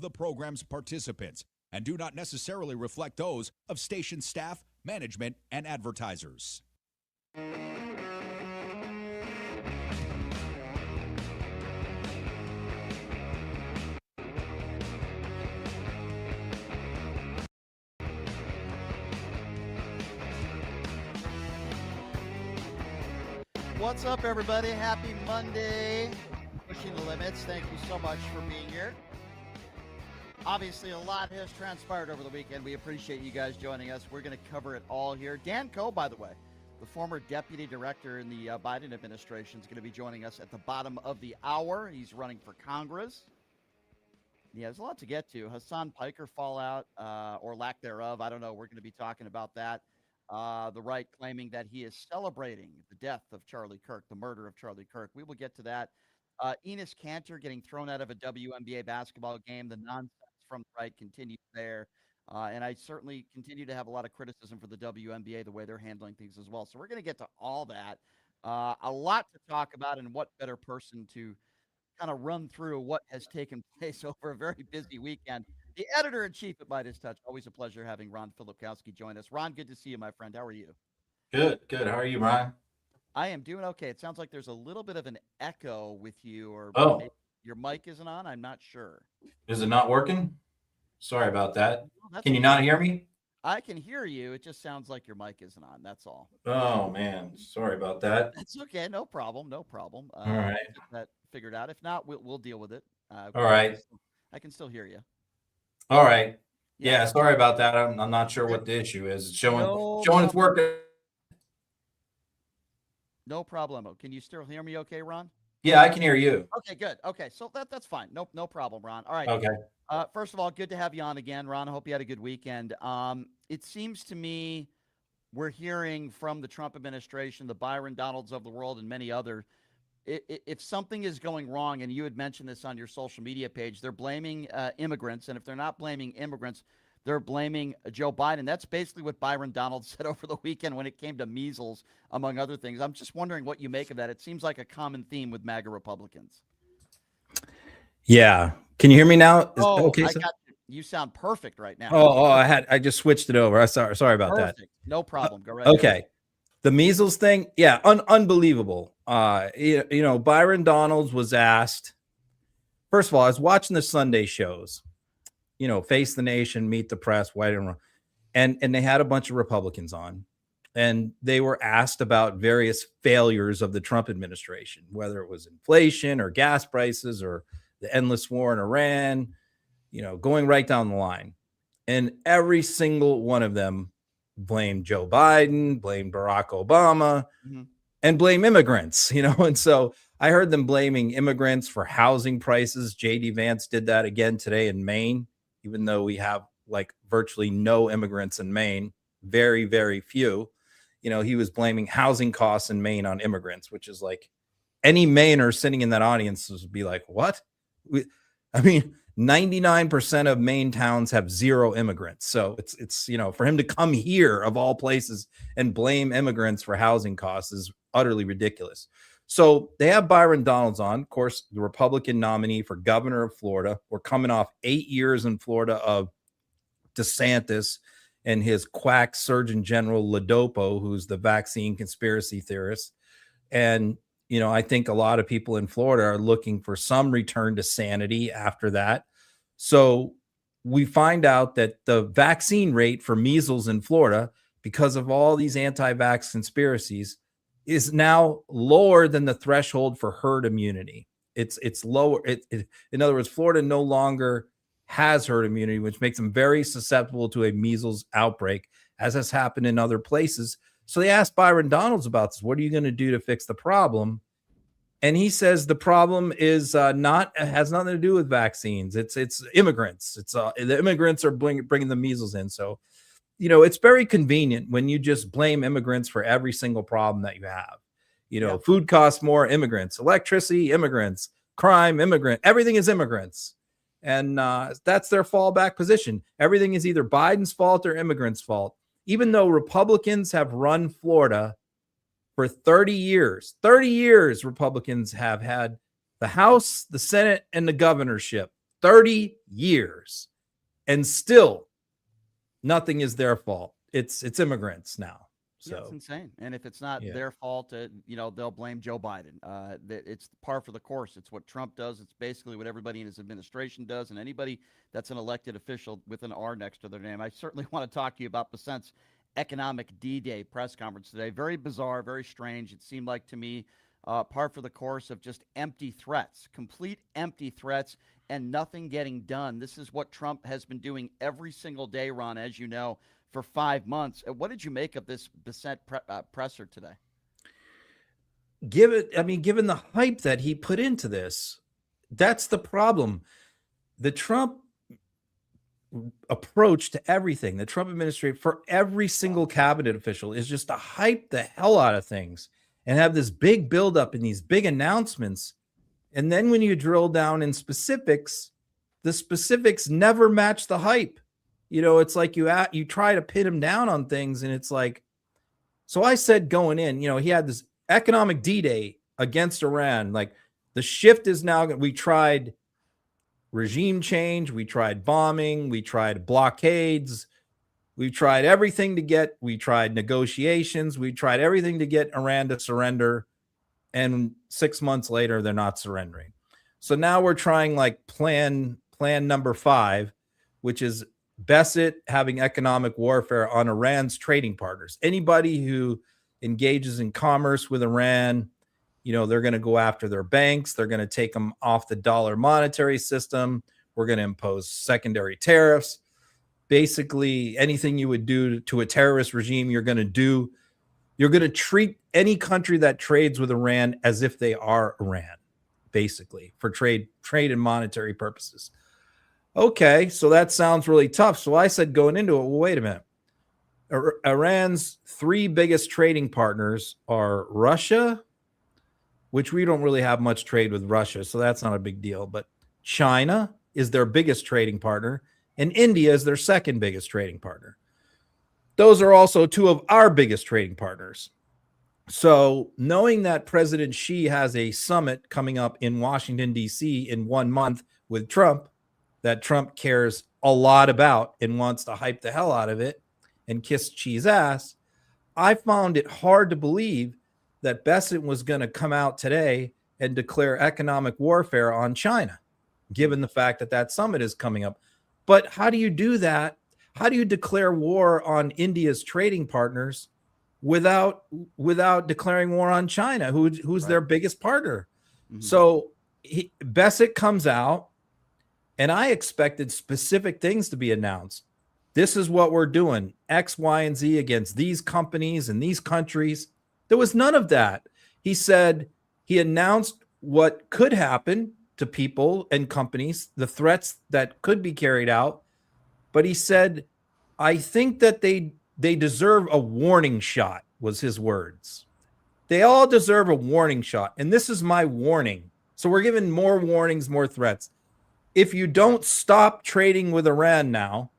the program's participants and do not necessarily reflect those of station staff, management, and advertisers. What's up, everybody? Happy Monday. Pushing the limits. Thank you so much for being here. Obviously, a lot has transpired over the weekend. We appreciate you guys joining us. We're going to cover it all here. Dan Coe, by the way, the former deputy director in the Biden administration, is going to be joining us at the bottom of the hour. He's running for Congress. Yeah, there's a lot to get to. Hasan Piker fallout or lack thereof. I don't know. We're going to be talking about that. The right claiming that he is celebrating the death of Charlie Kirk, the murder of Charlie Kirk. We will get to that. Enes Kanter getting thrown out of a WNBA basketball game. The nonsense from the right continues there. And I certainly continue to have a lot of criticism for the WNBA, the way they're handling things as well. So we're going to get to all that. A lot to talk about, and what better person to kind of run through what has taken place over a very busy weekend. The editor-in-chief at Midas Touch. Always a pleasure having Ron Filipkowski join us. Ron, good to see you, my friend. How are you? Good. How are you, Brian? I am doing okay. It sounds like there's a little bit of an echo with you, or maybe your mic isn't on. I'm not sure. Is it not working? Sorry about that. Well, can you not hear me? I can hear you. It just sounds like your mic isn't on. That's all. Oh, man. Sorry about that. That's okay. No problem. All right. Get that figured out. If not, we'll deal with it. All right. I can still hear you. All right. Yeah, sorry about that. I'm not sure what the issue is. It's showing it's working. No problem. Can you still hear me okay, Ron? Yeah, I can hear you. Okay, good. Okay, so that's fine. No problem, Ron. All right. Okay. First of all, good to have you on again, Ron. I hope you had a good weekend. It seems to me we're hearing from the Trump administration, the Byron Donalds of the world, and many others, if something is going wrong, and you had mentioned this on your social media page, they're blaming immigrants. And if they're not blaming immigrants, they're blaming Joe Biden. That's basically what Byron Donald said over the weekend when it came to measles, among other things. I'm just wondering what you make of that. It seems like a common theme with MAGA Republicans. Yeah. Can you hear me now? Okay, I got you. You sound perfect right now. I just switched it over. Sorry about that. No problem. Go right Okay. ahead. The measles thing, yeah, unbelievable. Byron Donalds was asked. First of all, I was watching the Sunday shows, Face the Nation, Meet the Press, White and Wrong, and they had a bunch of Republicans on, and they were asked about various failures of the Trump administration, whether it was inflation or gas prices or the endless war in Iran, going right down the line. And every single one of them blamed Joe Biden, blamed Barack Obama, and blame immigrants, And so I heard them blaming immigrants for housing prices. J.D. Vance did that again today in Maine, even though we have virtually no immigrants in Maine, very, very few. He was blaming housing costs in Maine on immigrants, which is like any Mainer sitting in that audience would be like, what? 99% of Maine towns have zero immigrants. So it's for him to come here of all places and blame immigrants for housing costs is utterly ridiculous. So they have Byron Donalds on, of course, the Republican nominee for governor of Florida. We're coming off 8 years in Florida of DeSantis and his quack Surgeon General Lodopo, who's the vaccine conspiracy theorist. And I think a lot of people in Florida are looking for some return to sanity after that. So we find out that the vaccine rate for measles in Florida, because of all these anti-vax conspiracies, is now lower than the threshold for herd immunity. It's lower. In other words, Florida no longer has herd immunity, which makes them very susceptible to a measles outbreak, as has happened in other places. So they asked Byron Donalds about this. What are you going to do to fix the problem? And he says the problem is has nothing to do with vaccines. It's immigrants. The immigrants are bringing the measles in. So, it's very convenient when you just blame immigrants for every single problem that you have. Food costs more, immigrants, electricity, immigrants, crime, immigrant, everything is immigrants. And that's their fallback position. Everything is either Biden's fault or immigrants' fault. Even though Republicans have run Florida for 30 years, Republicans have had the House, the Senate, and the governorship. 30 years, and still nothing is their fault. It's immigrants now. So it's insane. And if it's not Yeah. their fault, they'll blame Joe Biden. It's par for the course. It's what Trump does. It's basically what everybody in his administration does, and anybody that's an elected official with an R next to their name. I certainly want to talk to you about Besant's economic D-Day press conference today. Very bizarre, very strange. It seemed like to me par for the course of just empty threats, complete empty threats, and nothing getting done. This is what Trump has been doing every single day, Ron, as you know, for 5 months. What did you make of this Besant presser today? Given the hype that he put into this, that's the problem. The Trump approach to everything, the Trump administration, for every single cabinet official, is just to hype the hell out of things and have this big buildup and these big announcements. And then when you drill down in specifics, the specifics never match the hype. It's like you try to pin him down on things, and it's like, so I said going in, he had this economic D-Day against Iran. Like, the shift is now, we tried regime change, we tried bombing, we tried blockades, we tried everything we tried negotiations, we tried everything to get Iran to surrender. And 6 months later, they're not surrendering. So now we're trying like plan number 5, which is Besant having economic warfare on Iran's trading partners. Anybody who engages in commerce with Iran, they're going to go after their banks. They're going to take them off the dollar monetary system. We're going to impose secondary tariffs. Basically, anything you would do to a terrorist regime, you're going to do. You're going to treat any country that trades with Iran as if they are Iran, basically, for trade and monetary purposes. Okay, so that sounds really tough. So I said going into it, well, wait a minute. Iran's 3 biggest trading partners are Russia, which we don't really have much trade with Russia, so that's not a big deal. But China is their biggest trading partner, and India is their second biggest trading partner. Those are also 2 of our biggest trading partners. So knowing that President Xi has a summit coming up in Washington, D.C. in 1 month with Trump, that Trump cares a lot about and wants to hype the hell out of it and kiss Xi's ass, I found it hard to believe that Besant was going to come out today and declare economic warfare on China, given the fact that that summit is coming up. But how do you do that? How do you declare war on India's trading partners without declaring war on China, who's right, their biggest partner? Mm-hmm. So Besant comes out, and I expected specific things to be announced. This is what we're doing, X, Y, and Z against these companies and these countries. There was none of that. He announced what could happen to people and companies, the threats that could be carried out. But he said, I think that they deserve a warning shot, was his words. They all deserve a warning shot. And this is my warning. So we're giving more warnings, more threats. If you don't stop trading with Iran now,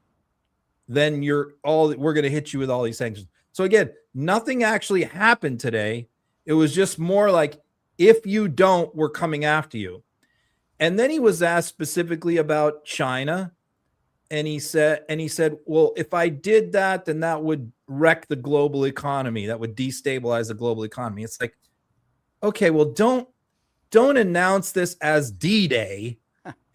then we're going to hit you with all these sanctions. So again, nothing actually happened today. It was just more like, if you don't, we're coming after you. And then he was asked specifically about China. And he said, well, if I did that, then that would wreck the global economy. That would destabilize the global economy. It's like, okay, well, don't announce this as D-Day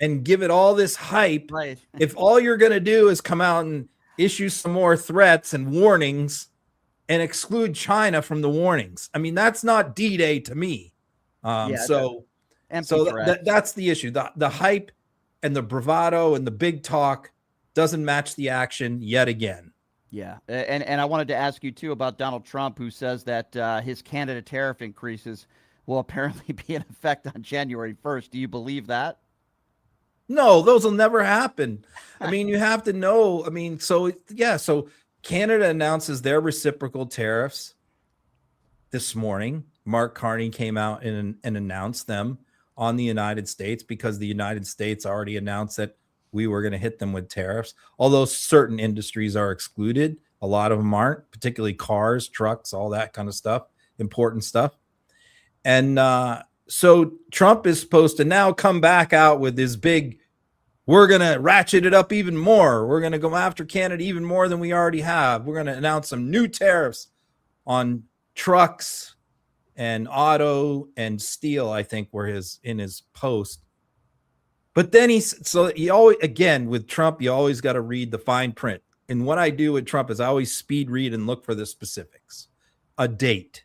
and give it all this hype. Right. If all you're going to do is come out and issue some more threats and warnings and exclude China from the warnings. I mean, that's not D-Day to me. That's the issue. The hype and the bravado and the big talk doesn't match the action yet again. Yeah. And I wanted to ask you too about Donald Trump, who says that his Canada tariff increases will apparently be in effect on January 1st. Do you believe that? No, those will never happen. I mean, you have to know. I mean, so Canada announces their reciprocal tariffs this morning. Mark Carney came out and announced them on the United States, because the United States already announced that we were going to hit them with tariffs. Although certain industries are excluded, a lot of them aren't, particularly cars, trucks, all that kind of stuff, important stuff. And so Trump is supposed to now come back out with his big we're going to ratchet it up even more. We're going to go after Canada even more than we already have. We're going to announce some new tariffs on trucks and auto and steel, I think were in his post. But then he always, again, with Trump, you always got to read the fine print. And what I do with Trump is I always speed read and look for the specifics, a date,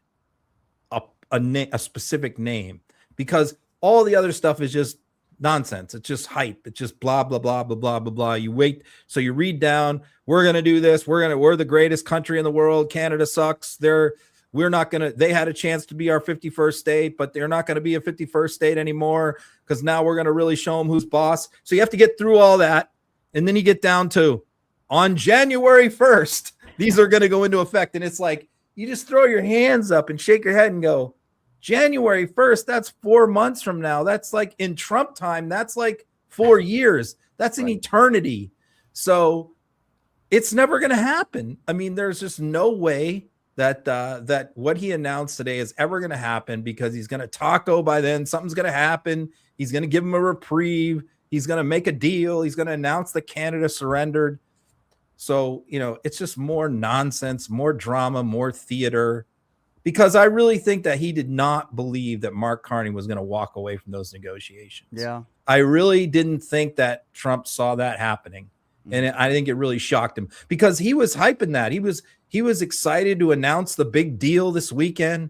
a specific name, because all the other stuff is just nonsense. It's just hype. It's just blah, blah, blah, blah, blah, blah, blah. You wait. So you read down, we're going to do this. We're the greatest country in the world. Canada sucks. They had a chance to be our 51st state, but they're not going to be a 51st state anymore because now we're going to really show them who's boss. So you have to get through all that. And then you get down to on January 1st, these are going to go into effect. And it's like, you just throw your hands up and shake your head and go, January 1st, that's 4 months from now. That's like in Trump time, that's like 4 years. That's an eternity. So it's never going to happen. I mean, there's just no way that what he announced today is ever going to happen, because he's going to taco by then. Something's going to happen. He's going to give him a reprieve. He's going to make a deal. He's going to announce that Canada surrendered. So, it's just more nonsense, more drama, more theater, because I really think that he did not believe that Mark Carney was going to walk away from those negotiations. Yeah. I really didn't think that Trump saw that happening. And I think it really shocked him, because he was hyping that. He was excited to announce the big deal this weekend.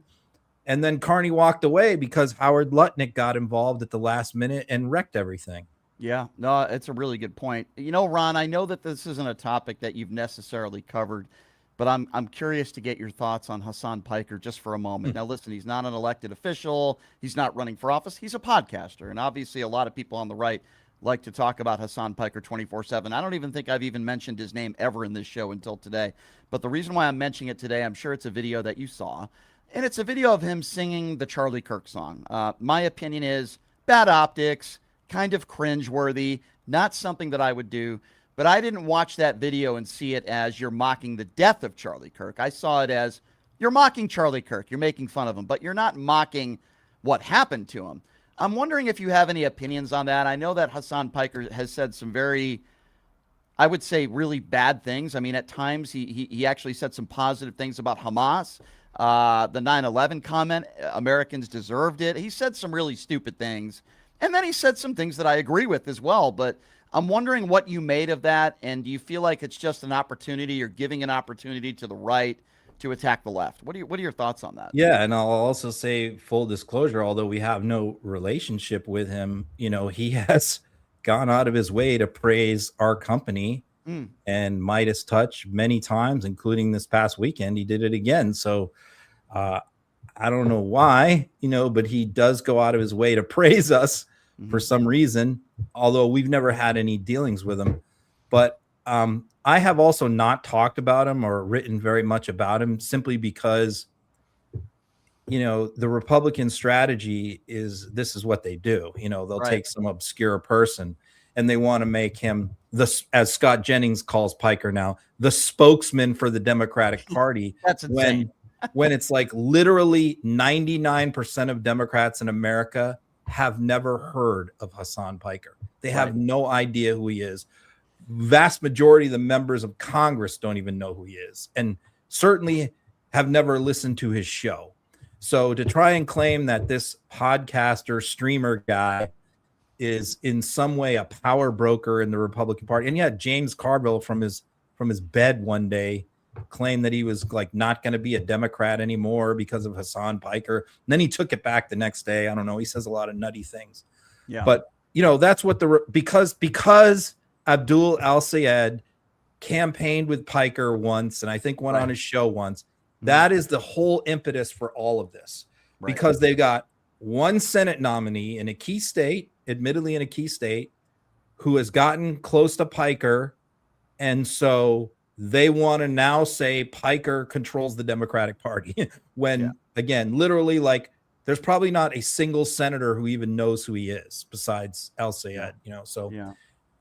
And then Carney walked away because Howard Lutnick got involved at the last minute and wrecked everything. Yeah, no, it's a really good point. Ron, I know that this isn't a topic that you've necessarily covered, but I'm curious to get your thoughts on Hasan Piker just for a moment. Now, listen, he's not an elected official. He's not running for office. He's a podcaster. And obviously a lot of people on the right like to talk about Hasan Piker 24/7. I don't even think I've even mentioned his name ever in this show until today. But the reason why I'm mentioning it today, I'm sure it's a video that you saw. And it's a video of him singing the Charlie Kirk song. My opinion is bad optics, kind of cringeworthy, not something that I would do. But I didn't watch that video and see it as you're mocking the death of Charlie Kirk. I saw it as you're mocking Charlie Kirk. You're making fun of him, but you're not mocking what happened to him. I'm wondering if you have any opinions on that. I know that Hasan Piker has said some very, I would say, really bad things. I mean, at times he actually said some positive things about Hamas. The 9/11 comment, Americans deserved it. He said some really stupid things. And then he said some things that I agree with as well. But I'm wondering what you made of that. And do you feel like it's just an opportunity, or giving an opportunity to the right to attack the left? What are your thoughts on that? Yeah, and I'll also say, full disclosure, although we have no relationship with him, he has gone out of his way to praise our company and Midas Touch many times, including this past weekend. He did it again. So I don't know why, but he does go out of his way to praise us for some reason, although we've never had any dealings with him. But I have also not talked about him or written very much about him, simply because, the Republican strategy is, this is what they do. They'll take some obscure person and they want to make him as Scott Jennings calls Piker now, the spokesman for the Democratic Party. That's insane. when it's like literally 99% of Democrats in America have never heard of Hasan Piker. They have no idea who he is. Vast majority of the members of Congress don't even know who he is, and certainly have never listened to his show. So to try and claim that this podcaster, streamer guy is in some way a power broker in the Republican Party, and yet James Carville from his bed one day claimed that he was like not going to be a Democrat anymore because of Hasan Piker. And then he took it back the next day. I don't know. He says a lot of nutty things. Yeah. But that's what because Abdul Al-Sayed campaigned with Piker once, and I think went on his show once. That is the whole impetus for all of this, because they've got one Senate nominee in a key state, admittedly in a key state, who has gotten close to Piker. And so they want to now say Piker controls the Democratic Party when, again, literally, like, there's probably not a single senator who even knows who he is besides Al-Sayed,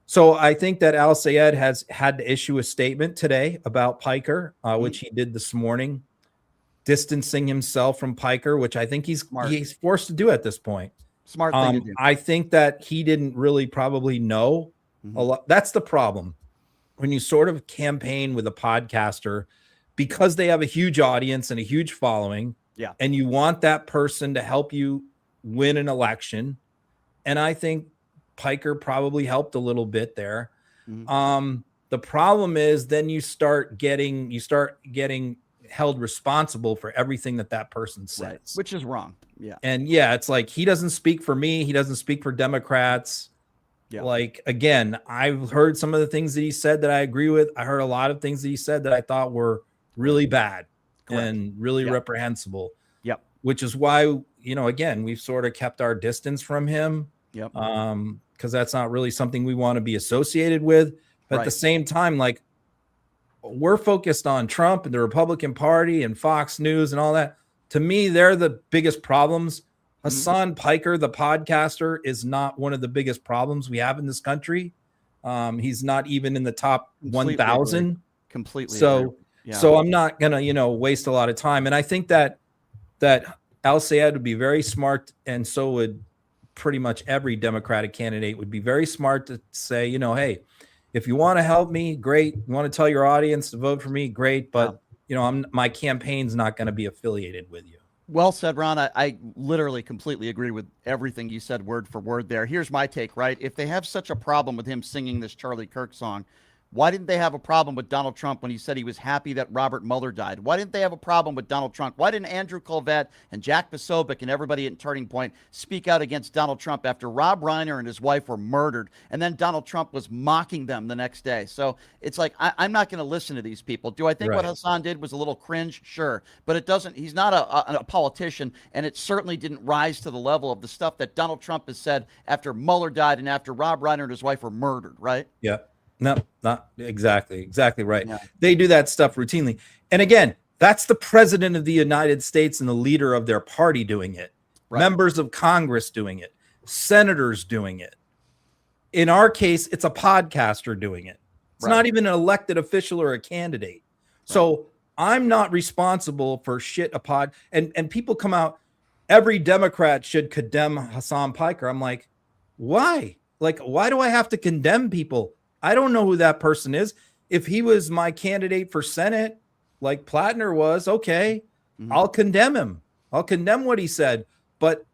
So I think that Al-Sayed has had to issue a statement today about Piker, which he did this morning, distancing himself from Piker, which I think he's forced to do at this point. Smart thing to do. I think that he didn't really probably know a lot. That's the problem when you sort of campaign with a podcaster, because they have a huge audience and a huge following. Yeah. And you want that person to help you win an election. And I think Piker probably helped a little bit there. The problem is then you start getting held responsible for everything that person says, right. Which is wrong. Yeah. And yeah, it's like, he doesn't speak for me. He doesn't speak for Democrats. Yeah. Like, again, I've heard some of the things that he said that I agree with. I heard a lot of things that he said that I thought were really bad. Correct. And really reprehensible. Yep. Which is why, again, we've sort of kept our distance from him. Yep. Because that's not really something we want to be associated with. But at the same time, like, we're focused on Trump and the Republican Party and Fox News and all that. To me, they're the biggest problems. Hasan Piker, the podcaster, is not one of the biggest problems we have in this country. He's not even in the top 1,000. Completely. So I'm not gonna, waste a lot of time. And I think that Al Sayed would be very smart, and so would pretty much every Democratic candidate would be very smart to say, hey, if you want to help me, great. You want to tell your audience to vote for me, great. But my campaign's not going to be affiliated with you. Well said, Ron. I literally completely agree with everything you said word for word there. Here's my take, right? If they have such a problem with him singing this Charlie Kirk song, why didn't they have a problem with Donald Trump when he said he was happy that Robert Mueller died? Why didn't they have a problem with Donald Trump? Why didn't Andrew Colvett and Jack Posobiec and everybody at Turning Point speak out against Donald Trump after Rob Reiner and his wife were murdered, and then Donald Trump was mocking them the next day? So it's like, I'm not going to listen to these people. Do I think what Hasan did was a little cringe? Sure. But it doesn't, he's not a politician, and it certainly didn't rise to the level of the stuff that Donald Trump has said after Mueller died and after Rob Reiner and his wife were murdered, right? Yeah. No, not exactly right. Yeah. They do that stuff routinely. And again, that's the president of the United States and the leader of their party doing it. Right. Members of Congress doing it. Senators doing it. In our case, it's a podcaster doing it. It's not even an elected official or a candidate. So I'm not responsible for shit and people come out, every Democrat should condemn Hasan Piker. I'm like, why? Like, why do I have to condemn people? I don't know who that person is. If he was my candidate for Senate, like Plattner was, okay, I'll condemn him. I'll condemn what he said. But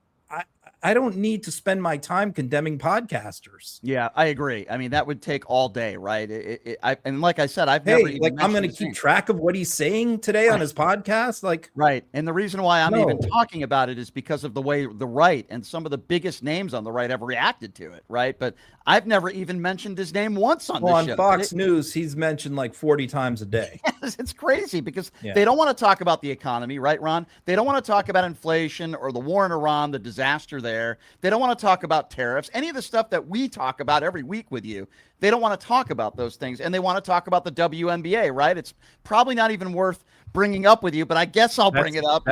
I don't need to spend my time condemning podcasters. Yeah, I agree. I mean, that would take all day, right? And like I said, I've never even I'm going to keep track of what he's saying today on his podcast. Like, and the reason why I'm even talking about it is because of the way the right and some of the biggest names on the right have reacted to it, right? But I've never even mentioned his name once on this show. On Fox News, he's mentioned like 40 times a day. Yes, it's crazy because they don't want to talk about the economy, right, Ron? They don't want to talk about inflation or the war in Iran, the disaster there. They don't want to talk about tariffs, any of the stuff that we talk about every week with you. They don't want to talk about those things, and they want to talk about the WNBA, right? It's probably not even worth bringing up with you, but I guess I'll bring it up.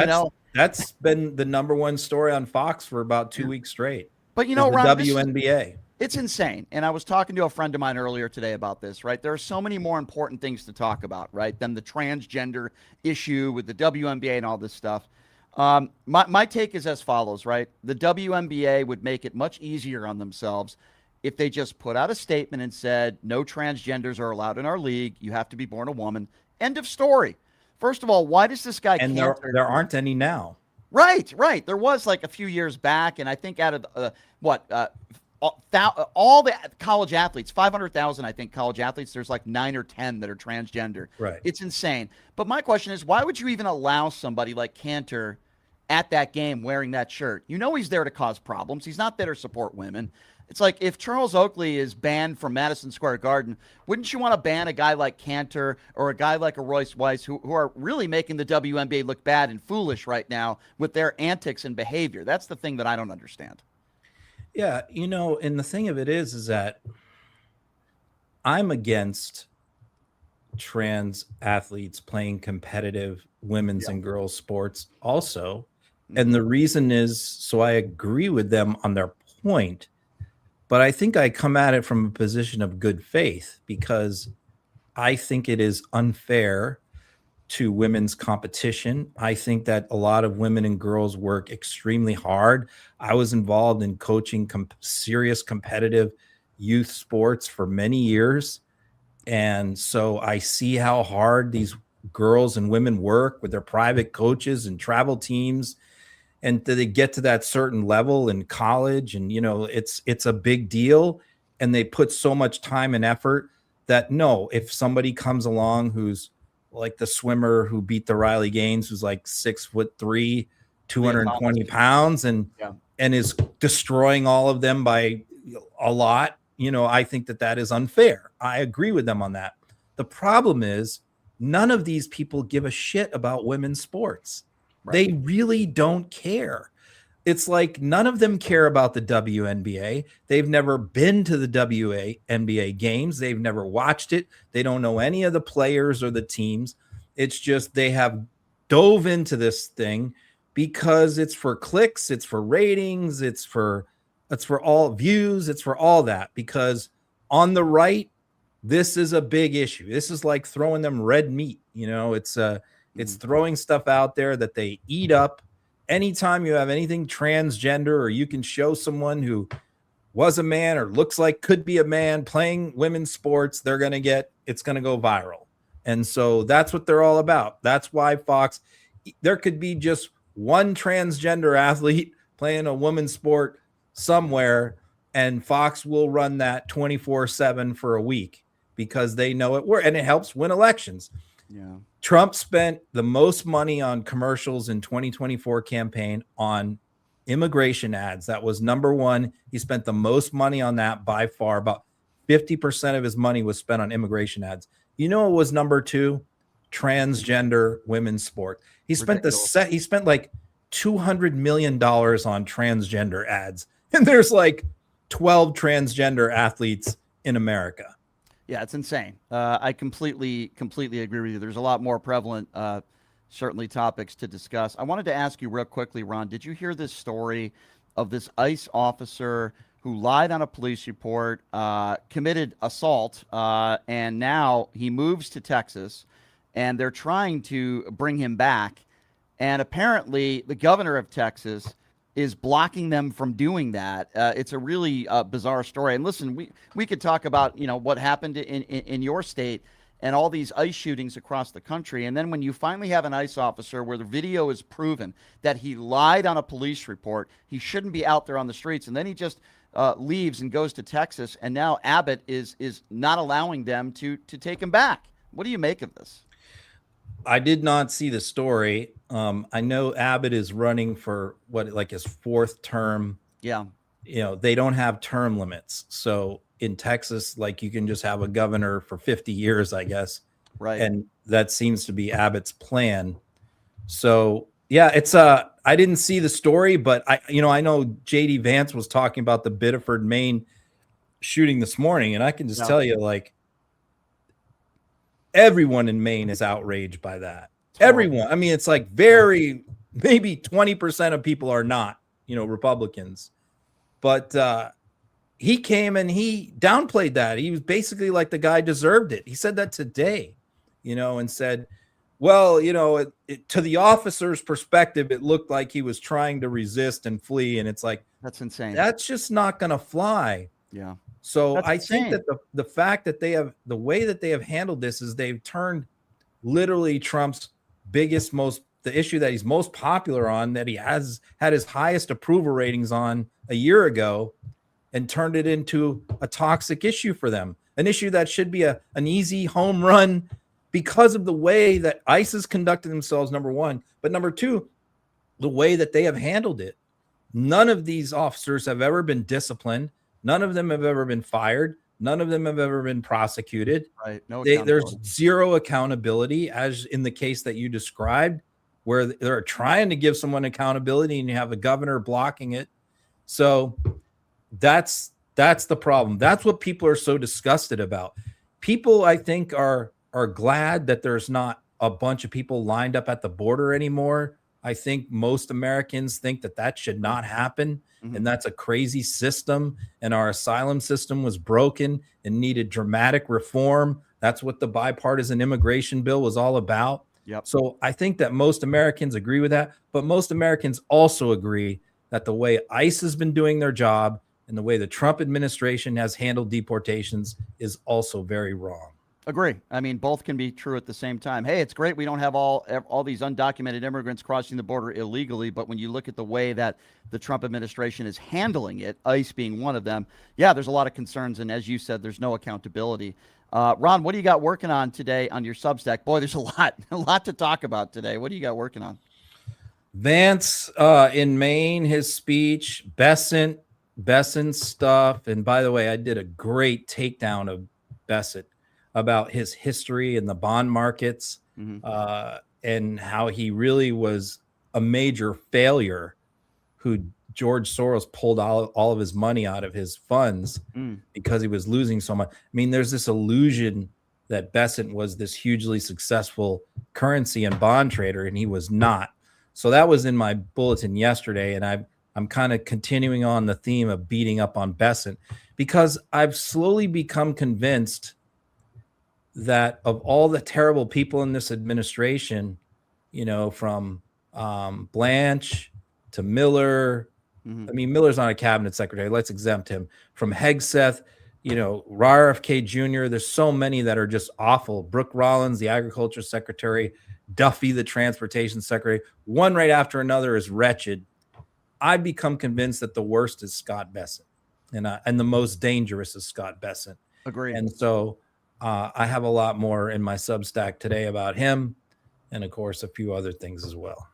That's been the #1 story on Fox for about 2 weeks straight. But Ron, WNBA. It's insane. And I was talking to a friend of mine earlier today about this, right? There are so many more important things to talk about, right, than the transgender issue with the WNBA and all this stuff. My take is as follows, right? The WNBA would make it much easier on themselves if they just put out a statement and said, no transgenders are allowed in our league. You have to be born a woman. End of story. First of all, why does this guy And there aren't any now. Right. There was like a few years back, and I think out of all the college athletes, 500,000, I think, college athletes, there's like 9 or 10 that are transgender. Right. It's insane. But my question is, why would you even allow somebody like Cantor at that game wearing that shirt? He's there to cause problems. He's not there to support women. It's like if Charles Oakley is banned from Madison Square Garden, wouldn't you want to ban a guy like Cantor or a guy like a Royce Weiss who are really making the WNBA look bad and foolish right now with their antics and behavior? That's the thing that I don't understand. Yeah, and the thing of it is that I'm against trans athletes playing competitive women's and girls sports also. And the reason is, so I agree with them on their point, but I think I come at it from a position of good faith because I think it is unfair to women's competition. I think that a lot of women and girls work extremely hard. I was involved in coaching serious competitive youth sports for many years. And so I see how hard these girls and women work with their private coaches and travel teams. And they get to that certain level in college. And, it's a big deal. And they put so much time and effort that if somebody comes along who's like the swimmer who beat the Riley Gaines, who's like 6'3", 220 pounds and is destroying all of them by a lot, I think that is unfair. I agree with them on that. The problem is none of these people give a shit about women's sports. Right. They really don't care. It's like none of them care about the WNBA. They've never been to the WNBA games. They've never watched it. They don't know any of the players or the teams. It's just they have dove into this thing because it's for clicks, it's for ratings, it's for all views, it's for all that. Because on the right, this is a big issue. This is like throwing them red meat. It's throwing stuff out there that they eat up. Anytime you have anything transgender, or you can show someone who was a man or looks like could be a man playing women's sports, it's going to go viral. And so that's what they're all about. That's why Fox, there could be just one transgender athlete playing a women's sport somewhere, and Fox will run that 24/7 for a week because they know it works and it helps win elections. Yeah. Trump spent the most money on commercials in 2024 campaign on immigration ads. That was number one. He spent the most money on that by far. About 50% of his money was spent on immigration ads. What was number two? Transgender women's sport. He spent he spent like $200 million on transgender ads. And there's like 12 transgender athletes in America. Yeah, it's insane. I completely agree with you. There's a lot more prevalent, certainly topics to discuss. I wanted to ask you real quickly, Ron, did you hear this story of this ICE officer who lied on a police report, committed assault, and now he moves to Texas, and they're trying to bring him back. And apparently the governor of Texas is blocking them from doing that. It's a really bizarre story. And listen, we could talk about, what happened in your state and all these ICE shootings across the country. And then when you finally have an ICE officer where the video is proven that he lied on a police report, he shouldn't be out there on the streets. And then he just leaves and goes to Texas. And now Abbott is not allowing them to take him back. What do you make of this? I did not see the story. I know Abbott is running for his fourth term. Yeah. They don't have term limits. So in Texas, you can just have a governor for 50 years, I guess. Right. And that seems to be Abbott's plan. So yeah, I didn't see the story, but I know JD Vance was talking about the Biddeford, Maine shooting this morning. And I can just tell you, everyone in Maine is outraged by that. Everyone. I mean, it's maybe 20% of people are not, Republicans. But he came and he downplayed that. He was basically like the guy deserved it. He said that today, and said, well, to the officer's perspective, it looked like he was trying to resist and flee. And it's that's insane. That's just not going to fly. Yeah. So I think that the fact that the way that they have handled this is they've turned literally Trump's the issue that he's most popular on, that he has had his highest approval ratings on a year ago, and turned it into a toxic issue for them, an issue that should be an easy home run because of the way that ICE has conducted themselves, number one, but number two, the way that they have handled it. None of these officers have ever been disciplined. None of them have ever been fired. None of them have ever been prosecuted. Right. No, there's zero accountability, as in the case that you described, where they're trying to give someone accountability and you have a governor blocking it. So that's the problem. That's what people are so disgusted about. People, I think, are glad that there's not a bunch of people lined up at the border anymore. I think most Americans think that should not happen. Mm-hmm. And that's a crazy system. And our asylum system was broken and needed dramatic reform. That's what the bipartisan immigration bill was all about. Yep. So I think that most Americans agree with that. But most Americans also agree that the way ICE has been doing their job and the way the Trump administration has handled deportations is also very wrong. Agree. I mean, both can be true at the same time. Hey, it's great we don't have all these undocumented immigrants crossing the border illegally, but when you look at the way that the Trump administration is handling it, ICE being one of them, yeah, there's a lot of concerns, and as you said, there's no accountability. Ron, what do you got working on today on your Substack? Boy, there's a lot to talk about today. What do you got working on? Vance in Maine, his speech, Besant's stuff, and by the way, I did a great takedown of Besant about his history in the bond markets, and how he really was a major failure who George Soros pulled all of his money out of his funds because he was losing so much. I mean, there's this illusion that Besant was this hugely successful currency and bond trader, and he was not. So that was in my bulletin yesterday, and I'm kind of continuing on the theme of beating up on Besant because I've slowly become convinced that of all the terrible people in this administration, you know, from Blanche to Miller. I mean, Miller's not a cabinet secretary. Let's exempt him. From Hegseth, you know, RFK Jr. There's so many that are just awful. Brooke Rollins, the agriculture secretary, Duffy, the transportation secretary. One right after another is wretched. I've become convinced that the worst is Scott Bessent, and the most dangerous is Scott Bessent. Agreed. And so I have a lot more in my Substack today about him, and of course a few other things as well.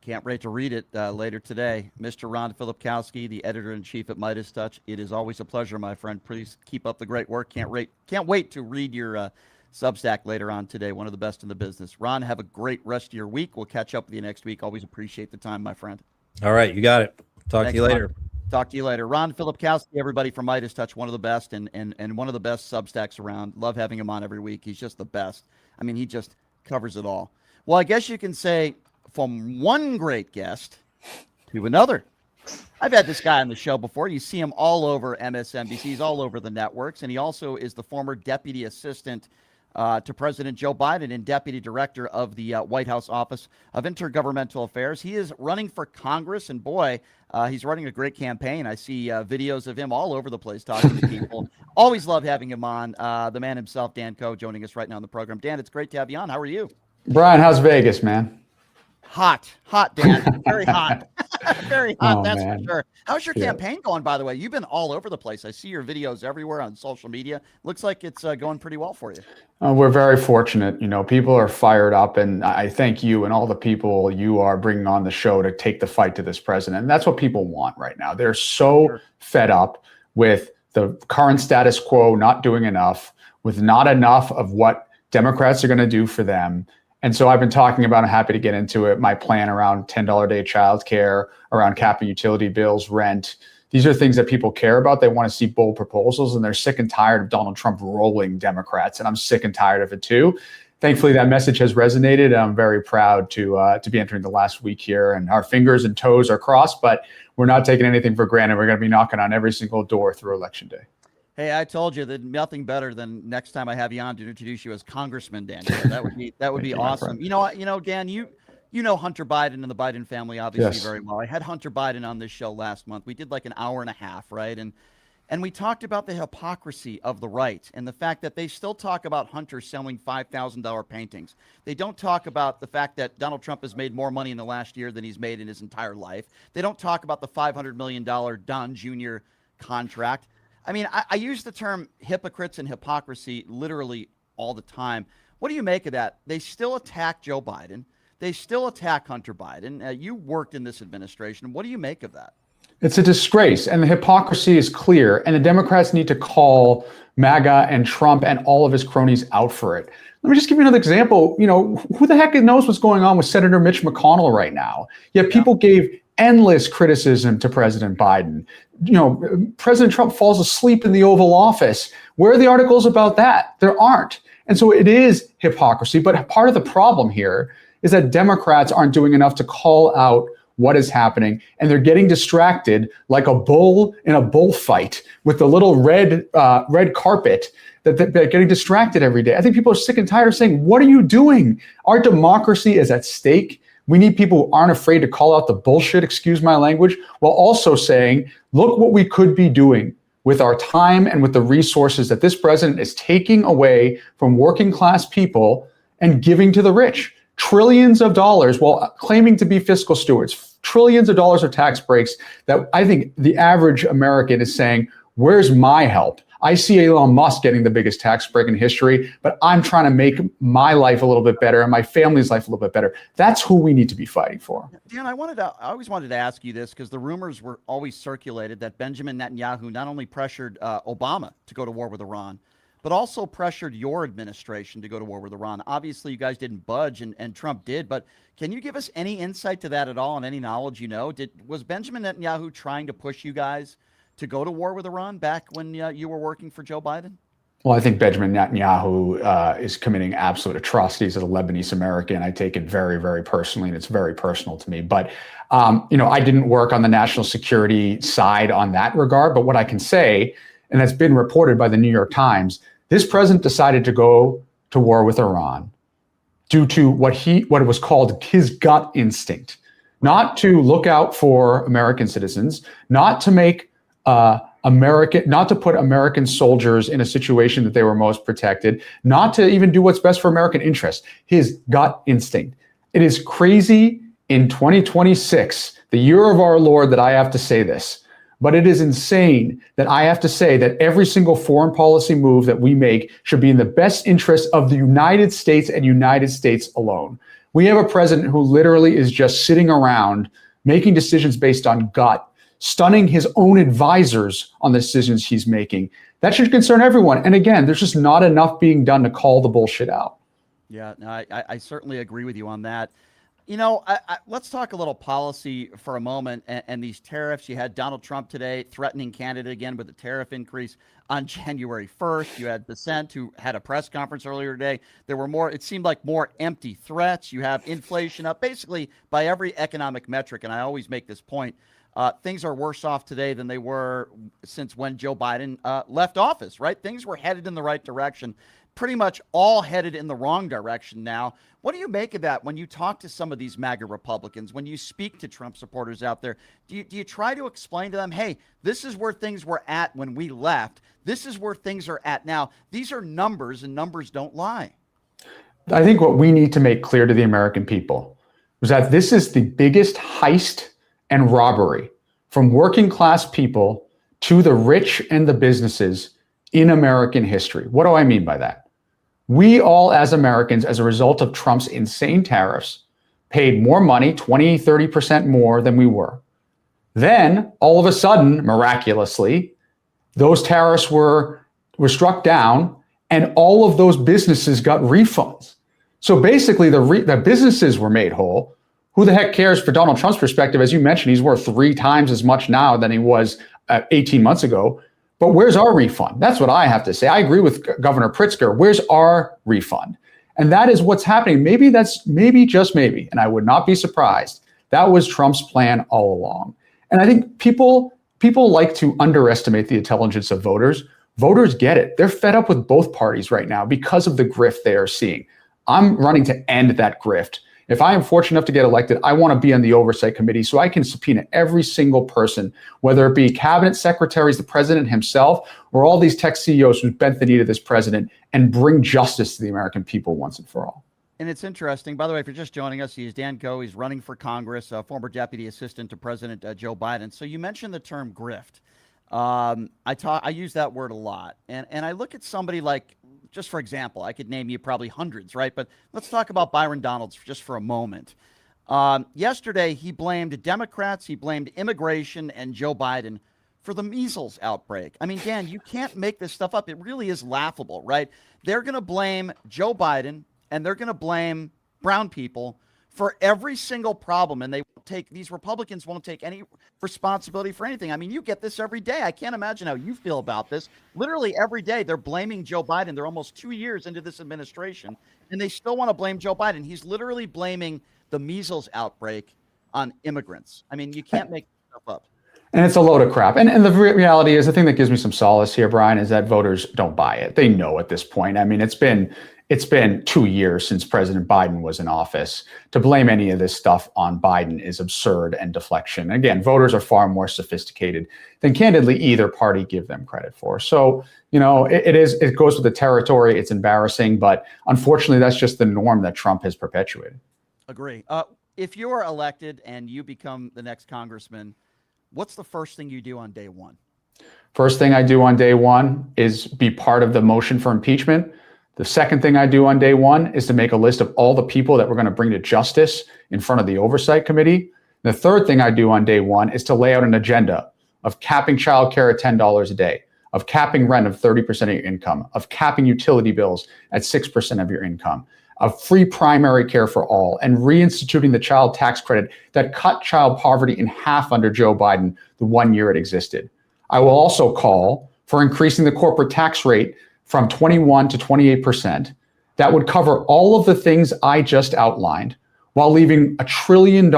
Can't wait to read it later today. Mr. Ron Filipkowski, the editor-in-chief at Midas Touch. It is always a pleasure, my friend. Please keep up the great work. Can't wait to read your Substack later on today. One of the best in the business. Ron, have a great rest of your week. We'll catch up with you next week. Always appreciate the time, my friend. All right, you got it. Talk to you later. Ron. Talk to you later. Ron Filipkowski, everybody from Midas Touch, one of the best and one of the best Substacks around. Love having him on every week. He's just the best. I mean, he just covers it all. Well, I guess you can say from one great guest to another. I've had this guy on the show before. You see him all over MSNBC. He's all over the networks, and he also is the former deputy assistant to President Joe Biden and deputy director of the White House Office of Intergovernmental Affairs. He is running for Congress, and boy, he's running a great campaign. I see videos of him all over the place talking to people. Always love having him on. The man himself, Dan Coe, joining us right now on the program. Dan, it's great to have you on. How are you? Brian, how's Vegas, man? Hot, Dan. Very hot. Very hot, Oh, that's man. for sure. How's your Yeah. campaign going, by the way? You've been all over the place. I see your videos everywhere on social media. Looks like it's going pretty well for you. We're very fortunate. You know, people are fired up, and I thank you and all the people you are bringing on the show to take the fight to this president. And that's what people want right now. They're so fed up with the current status quo not doing enough, with not enough of what Democrats are going to do for them. And so I've been talking about, I'm happy to get into it, my plan around $10 a day childcare, around capping utility bills, rent. These are things that people care about. They want to see bold proposals, and they're sick and tired of Donald Trump rolling Democrats. And I'm sick and tired of it too. Thankfully, that message has resonated. And I'm very proud to be entering the last week here, and our fingers and toes are crossed, but we're not taking anything for granted. We're going to be knocking on every single door through Election Day. Hey, I told you that nothing better than next time I have you on to introduce you as Congressman Dan. That would be Thank you, my awesome. friend. You know, Dan, you know Hunter Biden and the Biden family obviously Yes. very well. I had Hunter Biden on this show last month. We did like an hour and a half, right? And we talked about the hypocrisy of the right and the fact that they still talk about Hunter selling $5,000 paintings. They don't talk about the fact that Donald Trump has made more money in the last year than he's made in his entire life. They don't talk about the $500 million Don Jr. contract. I mean, I use the term hypocrites and hypocrisy literally all the time. What do you make of that? They still attack Joe Biden. They still attack Hunter Biden. You worked in this administration. What do you make of that? It's a disgrace, and the hypocrisy is clear, and the Democrats need to call MAGA and Trump and all of his cronies out for it. Let me just give you another example. You know, who the heck knows what's going on with Senator Mitch McConnell right now? Yet people gave endless criticism to President Biden. You know, President Trump falls asleep in the Oval Office. Where are the articles about that? There aren't. And so it is hypocrisy. But part of the problem here is that Democrats aren't doing enough to call out what is happening, and they're getting distracted like a bull in a bullfight with the little red carpet that they're getting distracted every day. I think people are sick and tired of saying, what are you doing? Our democracy is at stake. We need people who aren't afraid to call out the bullshit, excuse my language, while also saying, look what we could be doing with our time and with the resources that this president is taking away from working class people and giving to the rich. Trillions of dollars while claiming to be fiscal stewards, trillions of dollars of tax breaks that I think the average American is saying, where's my help? I see Elon Musk getting the biggest tax break in history, but I'm trying to make my life a little bit better and my family's life a little bit better. That's who we need to be fighting for. Dan, I always wanted to ask you this because the rumors were always circulated that Benjamin Netanyahu not only pressured Obama to go to war with Iran, but also pressured your administration to go to war with Iran. Obviously, you guys didn't budge, and Trump did. But can you give us any insight to that at all, and any knowledge you know? Was Benjamin Netanyahu trying to push you guys to go to war with Iran back when you were working for Joe Biden? Well, I think Benjamin Netanyahu is committing absolute atrocities as a Lebanese American. I take it very, very personally, and it's very personal to me. But, I didn't work on the national security side on that regard. But what I can say, and that's been reported by the New York Times, this president decided to go to war with Iran due to what was called his gut instinct, not to look out for American citizens, not to make not to put American soldiers in a situation that they were most protected, not to even do what's best for American interests. His gut instinct. It is crazy in 2026, the year of our Lord, that I have to say this. But it is insane that I have to say that every single foreign policy move that we make should be in the best interest of the United States and United States alone. We have a president who literally is just sitting around making decisions based on gut, stunning his own advisors on the decisions he's making. That should concern everyone. And again, there's just not enough being done to call the bullshit out. Yeah, no, I certainly agree with you on that. Let's talk a little policy for a moment and these tariffs. You had Donald Trump today threatening Canada again with a tariff increase on January 1st. You had Dissent, who had a press conference earlier today. There were it seemed like more empty threats. You have inflation up basically by every economic metric. And I always make this point. Things are worse off today than they were since when Joe Biden left office, right? Things were headed in the right direction, pretty much all headed in the wrong direction now. What do you make of that when you talk to some of these MAGA Republicans, when you speak to Trump supporters out there? Do you try to explain to them, hey, this is where things were at when we left. This is where things are at now. These are numbers, and numbers don't lie. I think what we need to make clear to the American people is that this is the biggest heist and robbery from working class people to the rich and the businesses in American history. What do I mean by that? We all, as Americans, as a result of Trump's insane tariffs, paid more money, 20, 30% more than we were. Then, all of a sudden, miraculously, those tariffs were struck down, and all of those businesses got refunds. So basically, the businesses were made whole. Who the heck cares for Donald Trump's perspective? As you mentioned, he's worth 3 times as much now than he was 18 months ago. But where's our refund? That's what I have to say. I agree with Governor Pritzker. Where's our refund? And that is what's happening. Maybe, just maybe, and I would not be surprised, that was Trump's plan all along. And I think people like to underestimate the intelligence of voters. Voters get it. They're fed up with both parties right now because of the grift they are seeing. I'm running to end that grift. If I am fortunate enough to get elected, I want to be on the oversight committee so I can subpoena every single person, whether it be cabinet secretaries, the president himself, or all these tech CEOs who bent the knee to this president, and bring justice to the American people once and for all. And it's interesting, by the way, if you're just joining us, he's Dan Coe. He's running for Congress, former deputy assistant to President Joe Biden. So you mentioned the term grift. I use that word a lot. And I look at somebody like, just for example, I could name you probably hundreds, right? But let's talk about Byron Donalds just for a moment. Yesterday, he blamed Democrats, he blamed immigration and Joe Biden for the measles outbreak. I mean, Dan, you can't make this stuff up. It really is laughable, right? They're going to blame Joe Biden and they're going to blame brown people for every single problem. And these Republicans won't take any responsibility for anything. I mean, you get this every day. I can't imagine how you feel about this. Literally every day they're blaming Joe Biden. They're almost 2 years into this administration and they still want to blame Joe Biden. He's literally blaming the measles outbreak on immigrants. I mean, you can't make stuff up. And it's a load of crap. And the reality is, the thing that gives me some solace here, Brian, is that voters don't buy it. They know at this point. I mean, it's been 2 years since President Biden was in office. To blame any of this stuff on Biden is absurd and deflection. Again, voters are far more sophisticated than candidly either party give them credit for. So, it goes with the territory. It's embarrassing, but unfortunately, that's just the norm that Trump has perpetuated. Agree. If you're elected and you become the next congressman, what's the first thing you do on day one? First thing I do on day one is be part of the motion for impeachment. The second thing I do on day one is to make a list of all the people that we're going to bring to justice in front of the Oversight Committee. The third thing I do on day one is to lay out an agenda of capping childcare at $10 a day, of capping rent of 30% of your income, of capping utility bills at 6% of your income, of free primary care for all, and reinstituting the child tax credit that cut child poverty in half under Joe Biden the 1 year it existed. I will also call for increasing the corporate tax rate from 21 to 28%. That would cover all of the things I just outlined while leaving $1 trillion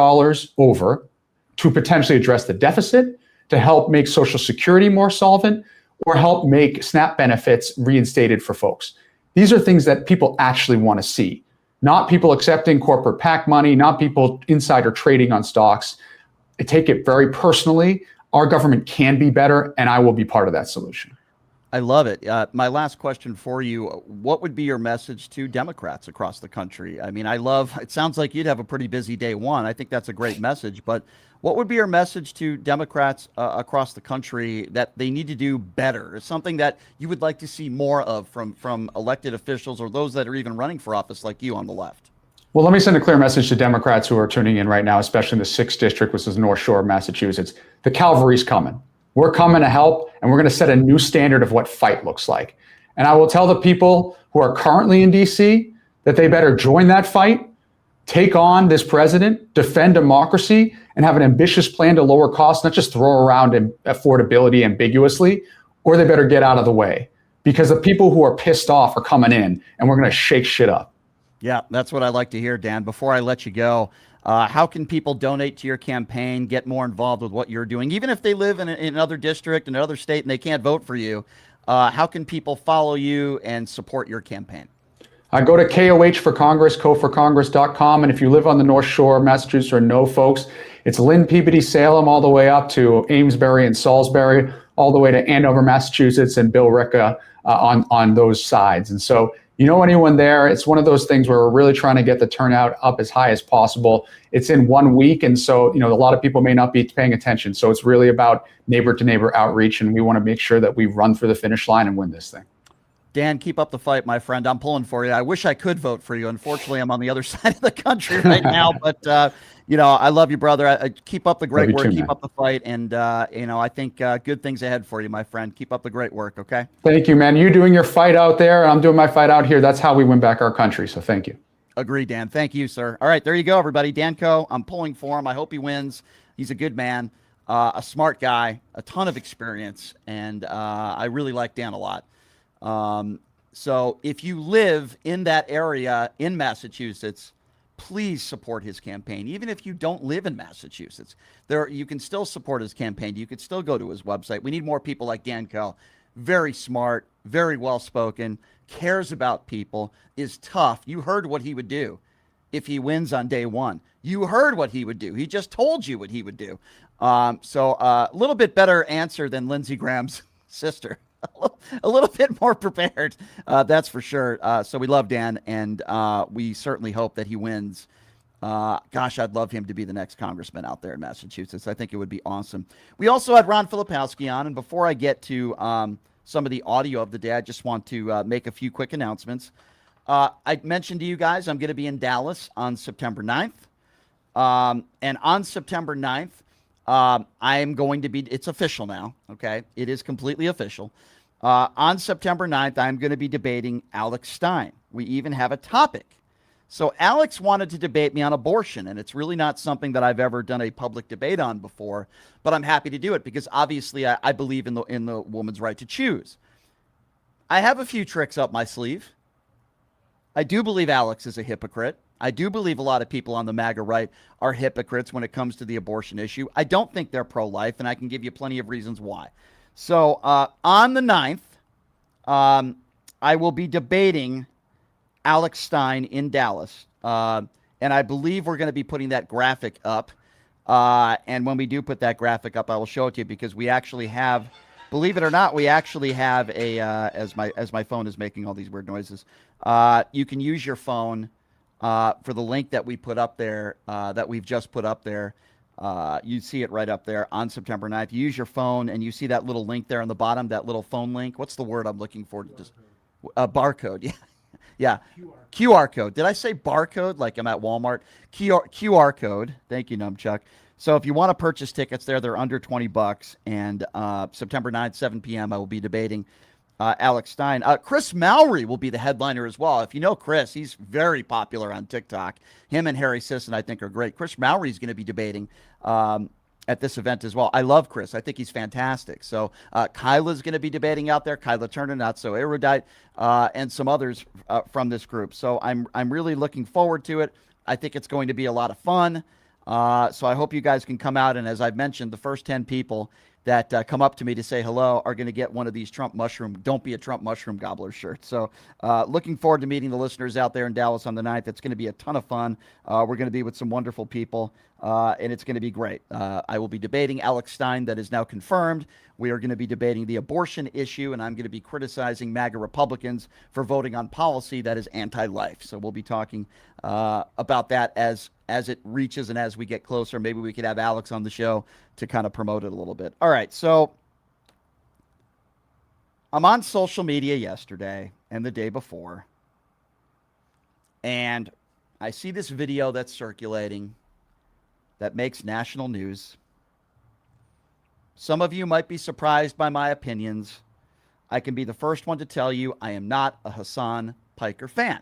over to potentially address the deficit, to help make Social Security more solvent, or help make SNAP benefits reinstated for folks. These are things that people actually want to see, not people accepting corporate PAC money, not people insider trading on stocks. I take it very personally. Our government can be better, and I will be part of that solution. I love it. My last question for you, what would be your message to Democrats across the country? I mean, it sounds like you'd have a pretty busy day one. I think that's a great message, but what would be your message to Democrats across the country that they need to do better? Something that you would like to see more of from elected officials or those that are even running for office like you on the left? Well, let me send a clear message to Democrats who are tuning in right now, especially in the 6th district, which is North Shore of Massachusetts. The cavalry's coming. We're coming to help, and we're going to set a new standard of what fight looks like. And I will tell the people who are currently in D.C. that they better join that fight, take on this president, defend democracy, and have an ambitious plan to lower costs, not just throw around affordability ambiguously, or they better get out of the way. Because the people who are pissed off are coming in, and we're going to shake shit up. Yeah, that's what I like to hear, Dan. Before I let you go, how can people donate to your campaign, get more involved with what you're doing? Even if they live in another district, in another state, and they can't vote for you, how can people follow you and support your campaign? Go to KOH for Congress, koforcongress.com. And if you live on the North Shore of Massachusetts or know folks, it's Lynn Peabody, Salem, all the way up to Amesbury and Salisbury, all the way to Andover, Massachusetts, and Bill Ricca on those sides. And so, anyone there, it's one of those things where we're really trying to get the turnout up as high as possible. It's in 1 week. And so, a lot of people may not be paying attention. So it's really about neighbor to neighbor outreach. And we want to make sure that we run through the finish line and win this thing. Dan, keep up the fight, my friend. I'm pulling for you. I wish I could vote for you. Unfortunately, I'm on the other side of the country right now. But, I love you, brother. I keep up the great work. Keep up the fight. And, I think good things ahead for you, my friend. Keep up the great work, okay? Thank you, man. You're doing your fight out there, and I'm doing my fight out here. That's how we win back our country. So thank you. Agree, Dan. Thank you, sir. All right, there you go, everybody. Dan Coe, I'm pulling for him. I hope he wins. He's a good man, a smart guy, a ton of experience, and I really like Dan a lot. So if you live in that area in Massachusetts, please support his campaign. Even if you don't live in Massachusetts, you can still support his campaign. You could still go to his website. We need more people like Dan Coe. Very smart, very well-spoken, cares about people, is tough. You heard what he would do if he wins on day one. You heard what he would do. He just told you what he would do. So a little bit better answer than Lindsey Graham's sister. A little bit more prepared, that's for sure. So we love Dan, and we certainly hope that he wins. Gosh, I'd love him to be the next congressman out there in Massachusetts. I think it would be awesome. We also had Ron Filipowski on, and before I get to some of the audio of the day, I just want to make a few quick announcements. I mentioned to you guys I'm going to be in Dallas on September 9th. And on September 9th, I am going to be, it's official now, okay? It is completely official. On September 9th, I'm going to be debating Alex Stein. We even have a topic. So Alex wanted to debate me on abortion, and it's really not something that I've ever done a public debate on before, but I'm happy to do it because obviously I believe in the woman's right to choose. I have a few tricks up my sleeve. I do believe Alex is a hypocrite. I do believe a lot of people on the MAGA right are hypocrites when it comes to the abortion issue. I don't think they're pro-life, and I can give you plenty of reasons why. So on the 9th, I will be debating Alex Stein in Dallas. And I believe we're going to be putting that graphic up. And when we do put that graphic up, I will show it to you because we actually have, believe it or not, we actually have a, as my phone is making all these weird noises, you can use your phone for the link that we put up there, that we've just put up there. You see it right up there on September 9th. You use your phone and you see that little link there on the bottom, that little phone link. What's the word I'm looking for? Just barcode. Yeah. Yeah. QR code. Did I say barcode? Like I'm at Walmart. QR code. Thank you, Numchuck. So if you want to purchase tickets there, they're under $20. And September 9th, 7 p.m., I will be debating Alex Stein. Chris Mowry will be the headliner as well. If you know Chris, he's very popular on TikTok. Him and Harry Sisson, I think, are great. Chris Mowry is going to be debating at this event as well. I love Chris. I think he's fantastic. So Kyla's going to be debating out there. Kyla Turner, not so erudite, and some others from this group. So I'm really looking forward to it. I think it's going to be a lot of fun. So I hope you guys can come out. And as I've mentioned, the first 10 people that come up to me to say hello are going to get one of these Trump mushroom, don't be a Trump mushroom gobbler shirts. So looking forward to meeting the listeners out there in Dallas on the 9th. It's going to be a ton of fun. We're going to be with some wonderful people, and it's going to be great. I will be debating Alex Stein, that is now confirmed. We are going to be debating the abortion issue, and I'm going to be criticizing MAGA Republicans for voting on policy that is anti-life. So we'll be talking about that as it reaches and as we get closer. Maybe we could have Alex on the show to kind of promote it a little bit. All right, so I'm on social media yesterday and the day before, and I see this video that's circulating that makes national news. Some of you might be surprised by my opinions. I can be the first one to tell you I am not a Hasan Piker fan.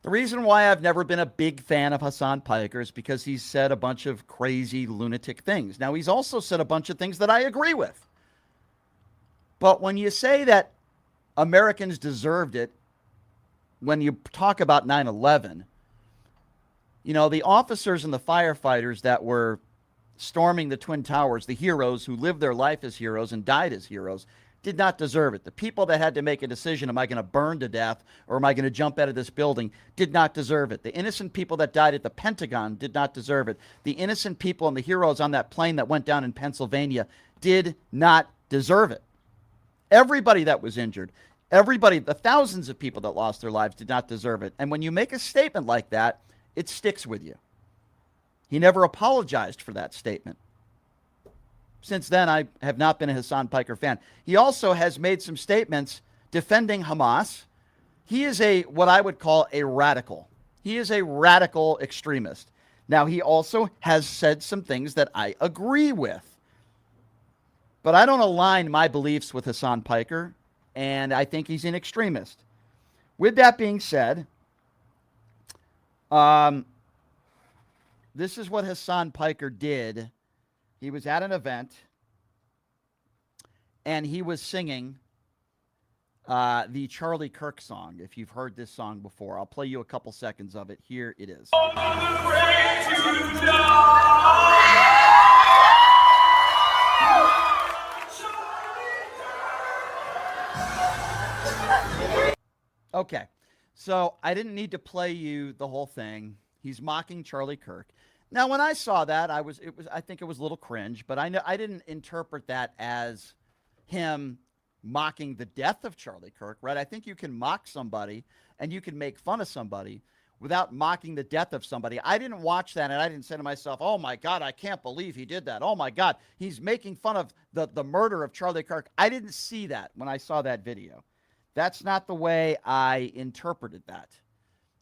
The reason why I've never been a big fan of Hasan Piker is because he's said a bunch of crazy lunatic things. Now, he's also said a bunch of things that I agree with. But when you say that Americans deserved it, when you talk about 9/11, you know, the officers and the firefighters that were storming the Twin Towers, the heroes who lived their life as heroes and died as heroes, did not deserve it. The people that had to make a decision, am I going to burn to death or am I going to jump out of this building, did not deserve it. The innocent people that died at the Pentagon did not deserve it. The innocent people and the heroes on that plane that went down in Pennsylvania did not deserve it. Everybody that was injured, everybody, the thousands of people that lost their lives did not deserve it. And when you make a statement like that, it sticks with you. He never apologized for that statement. Since then, I have not been a Hasan Piker fan. He also has made some statements defending Hamas. He is what I would call a radical. He is a radical extremist. Now, he also has said some things that I agree with. But I don't align my beliefs with Hasan Piker, and I think he's an extremist. With that being said, this is what Hasan Piker did. He was at an event, and he was singing the Charlie Kirk song. If you've heard this song before, I'll play you a couple seconds of it. Here it is. Okay, so I didn't need to play you the whole thing. He's mocking Charlie Kirk. Now, when I saw that, I think it was a little cringe, but I didn't interpret that as him mocking the death of Charlie Kirk, right? I think you can mock somebody and you can make fun of somebody without mocking the death of somebody. I didn't watch that and I didn't say to myself, oh my God, I can't believe he did that. Oh my God, he's making fun of the murder of Charlie Kirk. I didn't see that when I saw that video. That's not the way I interpreted that.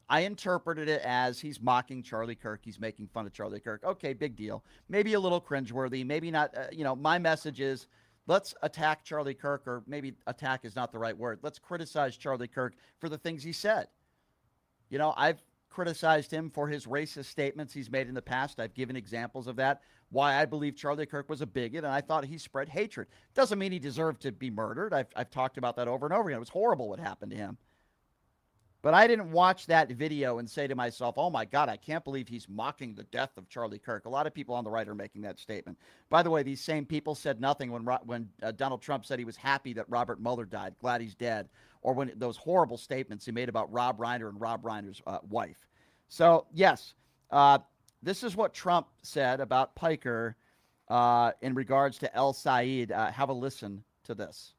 I interpreted it as he's mocking Charlie Kirk. He's making fun of Charlie Kirk. Okay, big deal. Maybe a little cringeworthy. Maybe not. My message is let's attack Charlie Kirk, or maybe attack is not the right word. Let's criticize Charlie Kirk for the things he said. I've criticized him for his racist statements he's made in the past. I've given examples of that, why I believe Charlie Kirk was a bigot, and I thought he spread hatred. Doesn't mean he deserved to be murdered. I've talked about that over and over again. It was horrible what happened to him. But I didn't watch that video and say to myself, oh my God, I can't believe he's mocking the death of Charlie Kirk. A lot of people on the right are making that statement. By the way, these same people said nothing when Donald Trump said he was happy that Robert Mueller died, glad he's dead, or when those horrible statements he made about Rob Reiner and Rob Reiner's wife. So, yes, this is what Trump said about Piker in regards to El Said. Have a listen to this.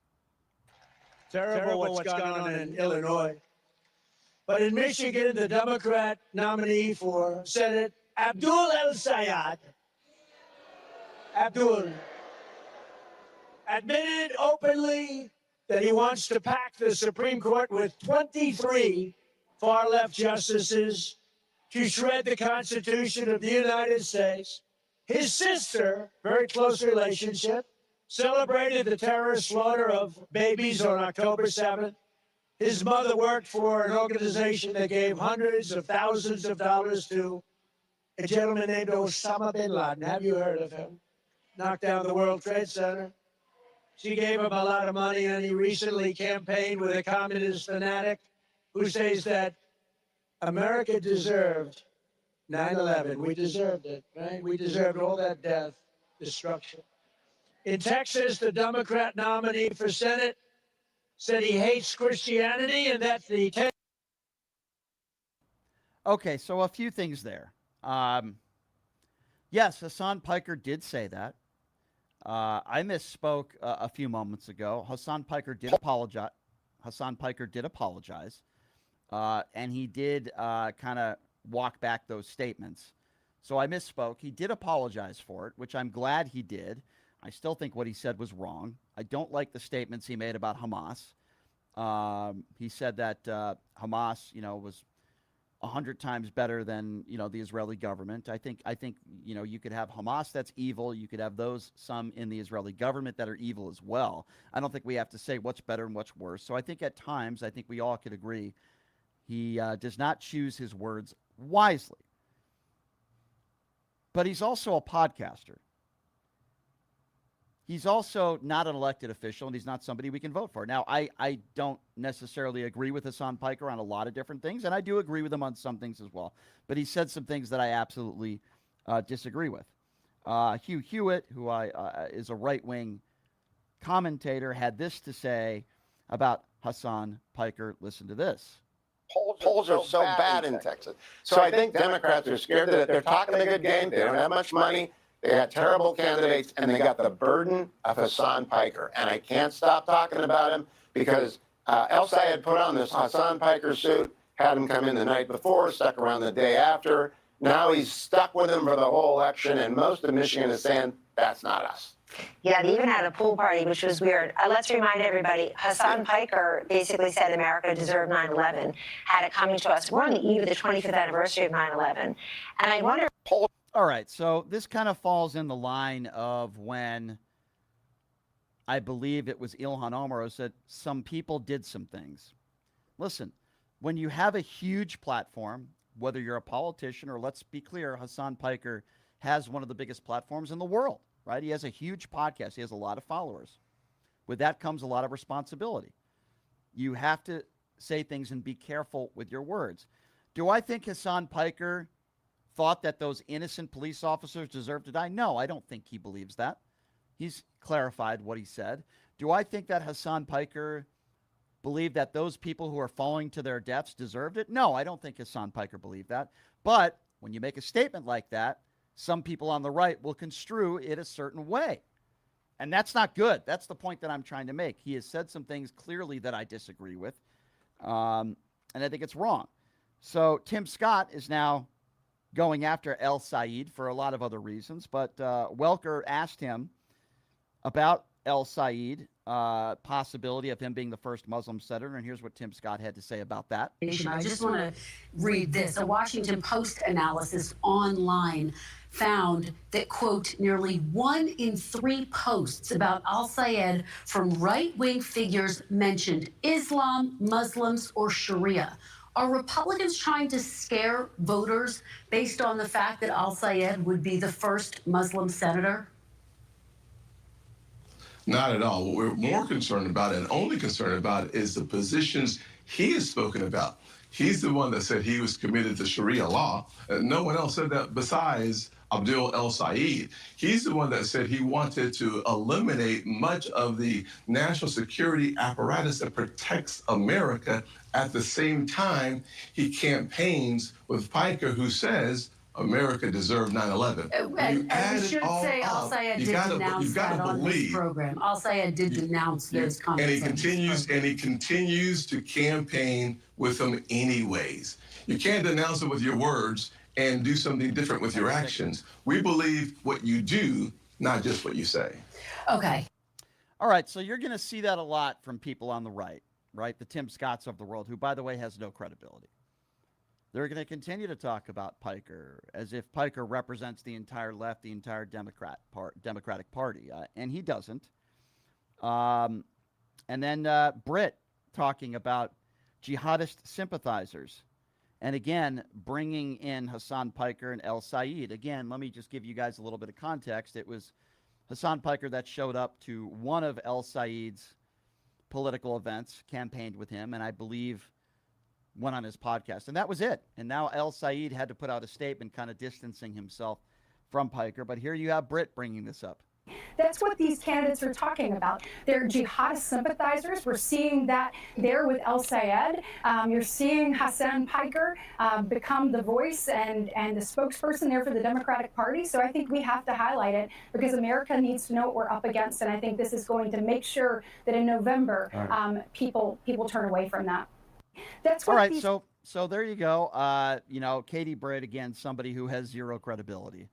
Terrible what's gone on in Illinois. But in Michigan, the Democrat nominee for Senate, Abdul El Sayed, admitted openly that he wants to pack the Supreme Court with 23 far-left justices to shred the Constitution of the United States. His sister, very close relationship, celebrated the terrorist slaughter of babies on October 7th. His mother worked for an organization that gave hundreds of thousands of dollars to a gentleman named Osama bin Laden. Have you heard of him? Knocked down the World Trade Center. She gave him a lot of money, and he recently campaigned with a communist fanatic who says that America deserved 9/11. We deserved it, right? We deserved all that death, destruction. In Texas, the Democrat nominee for Senate said he hates Christianity and that the... Okay, so a few things there. Yes, Hasan Piker did say that. I misspoke a few moments ago. Hasan Piker did apologize. And he did kind of walk back those statements. So I misspoke. He did apologize for it, which I'm glad he did. I still think what he said was wrong. I don't like the statements he made about Hamas. He said that Hamas, was 100 times better than, the Israeli government. I think, you could have Hamas that's evil. You could have some in the Israeli government that are evil as well. I don't think we have to say what's better and what's worse. So I think at times, I think we all could agree he does not choose his words wisely. But he's also a podcaster. He's also not an elected official, and he's not somebody we can vote for. Now, I don't necessarily agree with Hasan Piker on a lot of different things, and I do agree with him on some things as well. But he said some things that I absolutely disagree with. Hugh Hewitt, who is a right-wing commentator, had this to say about Hasan Piker. Listen to this. Polls are so bad in Texas. So I think Democrats are scared that they're talking a good game. They don't have much money. They got terrible candidates, and they got the burden of Hasan Piker. And I can't stop talking about him because El Sayed put on this Hasan Piker suit, had him come in the night before, stuck around the day after. Now he's stuck with him for the whole election, and most of Michigan is saying, that's not us. Yeah, they even had a pool party, which was weird. Let's remind everybody, Hasan Piker basically said America deserved 9/11, had it coming to us. We're on the eve of the 25th anniversary of 9/11. And I wonder... All right, so this kind of falls in the line of when I believe it was Ilhan Omar who said some people did some things. Listen, when you have a huge platform, whether you're a politician or, let's be clear, Hasan Piker has one of the biggest platforms in the world, right? He has a huge podcast. He has a lot of followers. With that comes a lot of responsibility. You have to say things and be careful with your words. Do I think Hasan Piker thought that those innocent police officers deserve to die? No, I don't think he believes that. He's clarified what he said. Do I think that Hasan Piker believed that those people who are falling to their deaths deserved it? No, I don't think Hasan Piker believed that. But when you make a statement like that, some people on the right will construe it a certain way. And that's not good. That's the point that I'm trying to make. He has said some things clearly that I disagree with. And I think it's wrong. So Tim Scott is now going after El Sayed for a lot of other reasons. But Welker asked him about El Sayed, possibility of him being the first Muslim senator. And here's what Tim Scott had to say about that. I just want to read this. A Washington Post analysis online found that, quote, nearly 1 in 3 posts about Al Sayed from right-wing figures mentioned Islam, Muslims, or Sharia. Are Republicans trying to scare voters based on the fact that Al Sayed would be the first Muslim senator? Not at all. What we're more concerned about and only concerned about is the positions he is spoken about. He's the one that said he was committed to Sharia law. No one else said that besides Abdul El Sayed. He's the one that said he wanted to eliminate much of the national security apparatus that protects America. At the same time, he campaigns with Piker, who says America deserved 9/11. And we should say Al Sayed did denounce that on this program. Al Sayed did denounce those comments. And he continues to campaign with them anyways. You can't denounce it with your words and do something different with your actions. We believe what you do, not just what you say. Okay. All right, so you're going to see that a lot from people on the right? The Tim Scotts of the world, who, by the way, has no credibility. They're going to continue to talk about Piker as if Piker represents the entire left, the entire Democratic Party, and he doesn't. And then Britt talking about jihadist sympathizers. And again, bringing in Hasan Piker and El Sayed. Again, let me just give you guys a little bit of context. It was Hasan Piker that showed up to one of El Sayed's political events, campaigned with him, and I believe went on his podcast. And that was it. And now El Sayed had to put out a statement kind of distancing himself from Piker. But here you have Britt bringing this up. That's what these candidates are talking about. They're jihadist sympathizers. We're seeing that there with El Sayed. You're seeing Hasan Piker become the voice and the spokesperson there for the Democratic Party. So I think we have to highlight it because America needs to know what we're up against. And I think this is going to make sure that in November, people turn away from that. That's what all right. So there you go. Katie Britt, again, somebody who has zero credibility.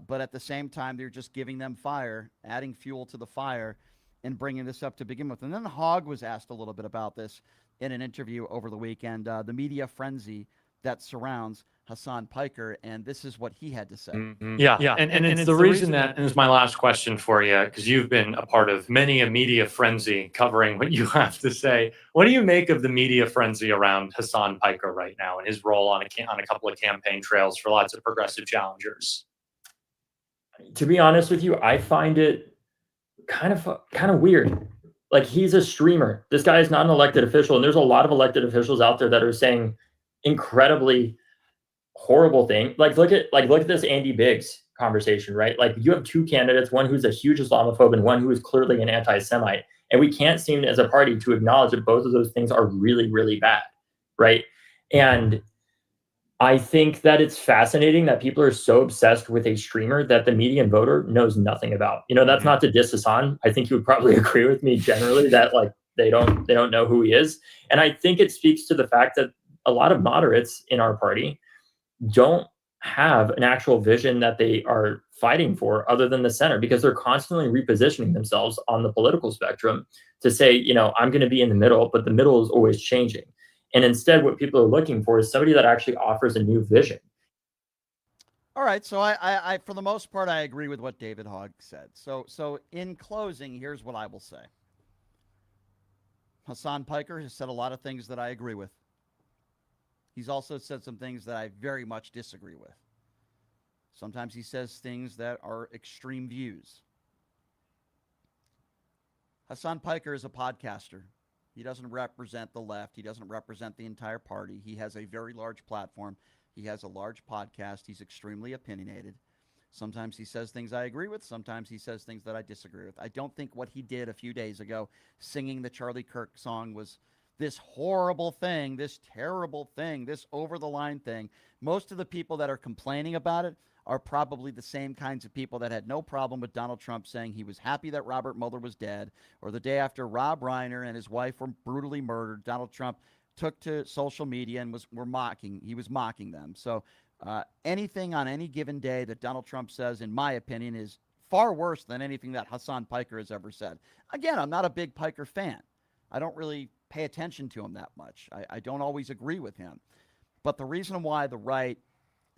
But at the same time, they're just giving them fire, adding fuel to the fire, and bringing this up to begin with. And then Hogg was asked a little bit about this in an interview over the weekend, the media frenzy that surrounds Hasan Piker, and this is what he had to say. Mm-hmm. Yeah. And it's the reason that, and it's my last question for you, because you've been a part of many a media frenzy covering what you have to say. What do you make of the media frenzy around Hasan Piker right now and his role on a couple of campaign trails for lots of progressive challengers? To be honest with you, I find it kind of weird. Like, he's a streamer. This guy is not an elected official, and there's a lot of elected officials out there that are saying incredibly horrible things. Like look at this Andy Biggs conversation, right? Like, you have two candidates, one who's a huge Islamophobe and one who is clearly an anti-Semite, and we can't seem as a party to acknowledge that both of those things are really, really bad, right? And I think that it's fascinating that people are so obsessed with a streamer that the median voter knows nothing about. That's not to diss Hasan. I think you would probably agree with me generally that like they don't know who he is. And I think it speaks to the fact that a lot of moderates in our party don't have an actual vision that they are fighting for other than the center, because they're constantly repositioning themselves on the political spectrum to say, I'm going to be in the middle, but the middle is always changing. And instead, what people are looking for is somebody that actually offers a new vision. All right. So I for the most part, I agree with what David Hogg said. So in closing, here's what I will say. Hasan Piker has said a lot of things that I agree with. He's also said some things that I very much disagree with. Sometimes he says things that are extreme views. Hasan Piker is a podcaster. He doesn't represent the left. He doesn't represent the entire party. He has a very large platform. He has a large podcast. He's extremely opinionated. Sometimes he says things I agree with. Sometimes he says things that I disagree with. I don't think what he did a few days ago, singing the Charlie Kirk song, was this horrible thing, this terrible thing, this over-the-line thing. Most of the people that are complaining about it are probably the same kinds of people that had no problem with Donald Trump saying he was happy that Robert Mueller was dead, or the day after Rob Reiner and his wife were brutally murdered, Donald Trump took to social media and was mocking them. So anything on any given day that Donald Trump says, in my opinion, is far worse than anything that Hasan Piker has ever said. Again, I'm not a big Piker fan. I don't really pay attention to him that much. I don't always agree with him. But the reason why the right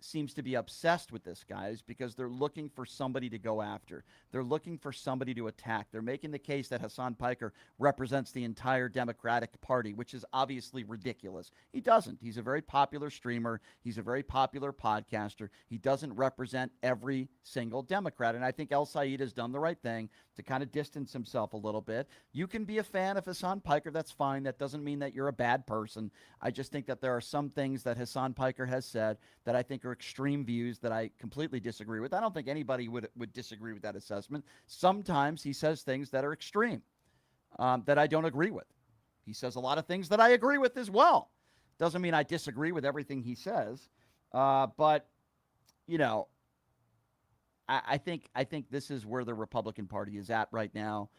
seems to be obsessed with this guy is because they're looking for somebody to go after. They're looking for somebody to attack. They're making the case that Hasan Piker represents the entire Democratic Party, which is obviously ridiculous. He doesn't. He's a very popular streamer. He's a very popular podcaster. He doesn't represent every single Democrat. And I think El Said has done the right thing to kind of distance himself a little bit. You can be a fan of Hasan Piker. That's fine. That doesn't mean that you're a bad person. I just think that there are some things that Hasan Piker has said that I think are extreme views that I completely disagree with. I don't think anybody would disagree with that assessment. Sometimes he says things that are extreme that I don't agree with. He says a lot of things that I agree with as well. Doesn't mean I disagree with everything he says, but you know, I think this is where the Republican Party is at right now.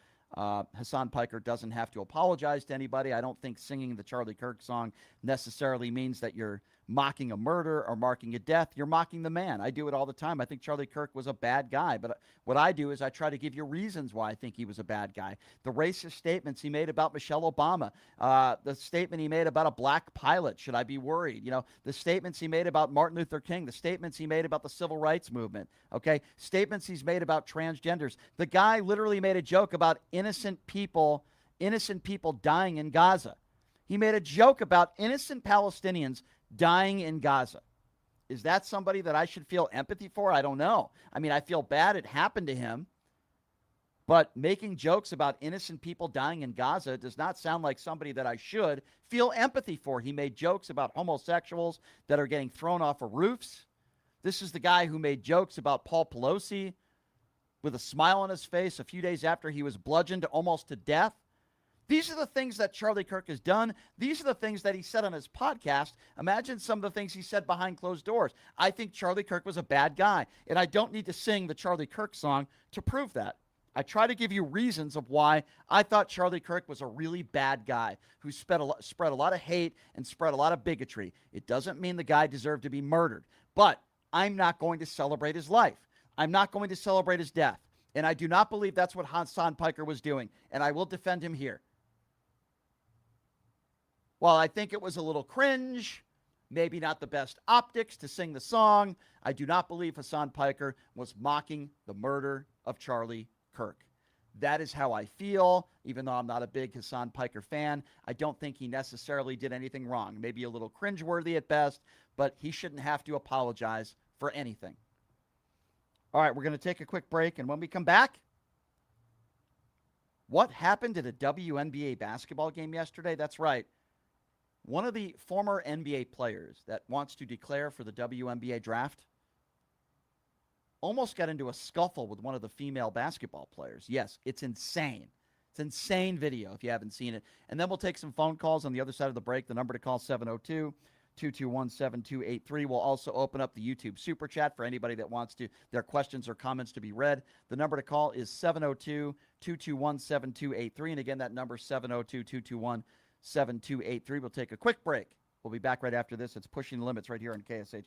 Hasan Piker doesn't have to apologize to anybody. I don't think singing the Charlie Kirk song necessarily means that you're mocking a murder or mocking a death. You're mocking the man. I do it all the time. I think Charlie Kirk was a bad guy, but what I do is I try to give you reasons why I think he was a bad guy. The racist statements he made about Michelle Obama, the statement he made about a black pilot, should I be worried? You know, the statements he made about Martin Luther King, the statements he made about the civil rights movement, okay? Statements he's made about transgenders. The guy literally made a joke about innocent people dying in Gaza. He made a joke about innocent Palestinians dying in Gaza. Is that somebody that I should feel empathy for? I don't know. I mean, I feel bad it happened to him, but making jokes about innocent people dying in Gaza does not sound like somebody that I should feel empathy for. He made jokes about homosexuals that are getting thrown off of roofs. This is the guy who made jokes about Paul Pelosi with a smile on his face a few days after he was bludgeoned almost to death. These are the things that Charlie Kirk has done. These are the things that he said on his podcast. Imagine some of the things he said behind closed doors. I think Charlie Kirk was a bad guy, and I don't need to sing the Charlie Kirk song to prove that. I try to give you reasons of why I thought Charlie Kirk was a really bad guy who spread a lot of hate and spread a lot of bigotry. It doesn't mean the guy deserved to be murdered, but I'm not going to celebrate his life. I'm not going to celebrate his death, and I do not believe that's what Hasan Piker was doing, and I will defend him here. While I think it was a little cringe, maybe not the best optics to sing the song, I do not believe Hasan Piker was mocking the murder of Charlie Kirk. That is how I feel, even though I'm not a big Hasan Piker fan. I don't think he necessarily did anything wrong. Maybe a little cringeworthy at best, but he shouldn't have to apologize for anything. All right, we're going to take a quick break, and when we come back, what happened at a WNBA basketball game yesterday? That's right. One of the former NBA players that wants to declare for the WNBA draft almost got into a scuffle with one of the female basketball players. Yes, it's insane. It's insane video if you haven't seen it. And then we'll take some phone calls on the other side of the break. The number to call 702-221-7283. We'll also open up the YouTube super chat for anybody that wants their questions or comments to be read. The number to call is 702-221-7283. And again, that number 702-221-7283. We'll take a quick break. We'll be back right after this. It's Pushing the Limits right here on KSH.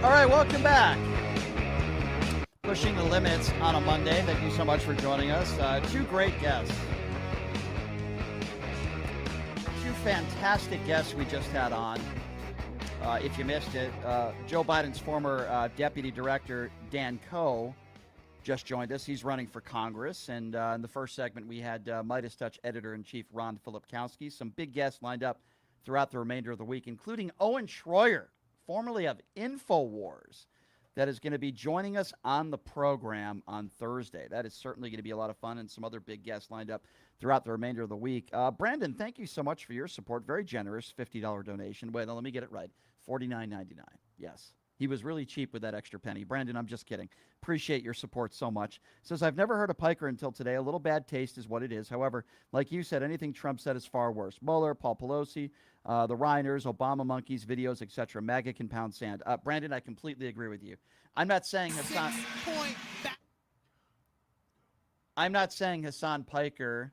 All right, welcome back. Pushing the limits on a Monday. Thank you so much for joining us. Two great guests. Two fantastic guests we just had on. If you missed it, Joe Biden's former deputy director, Dan Coe, just joined us. He's running for Congress. And in the first segment, we had Midas Touch editor-in-chief Ron Filipkowski. Some big guests lined up throughout the remainder of the week, including Owen Schroyer, formerly of InfoWars, that is going to be joining us on the program on Thursday. That is certainly going to be a lot of fun, and some other big guests lined up throughout the remainder of the week. Brandon, thank you so much for your support. Very generous $50 donation. Wait, let me get it right. $49.99. Yes. He was really cheap with that extra penny. Brandon, I'm just kidding. Appreciate your support so much. Says, I've never heard of Piker until today. A little bad taste is what it is. However, like you said, anything Trump said is far worse. Mueller, Paul Pelosi, the Reiners, Obama monkeys, videos, etc. MAGA can pound sand. Brandon, I completely agree with you. I'm not saying Hasan Piker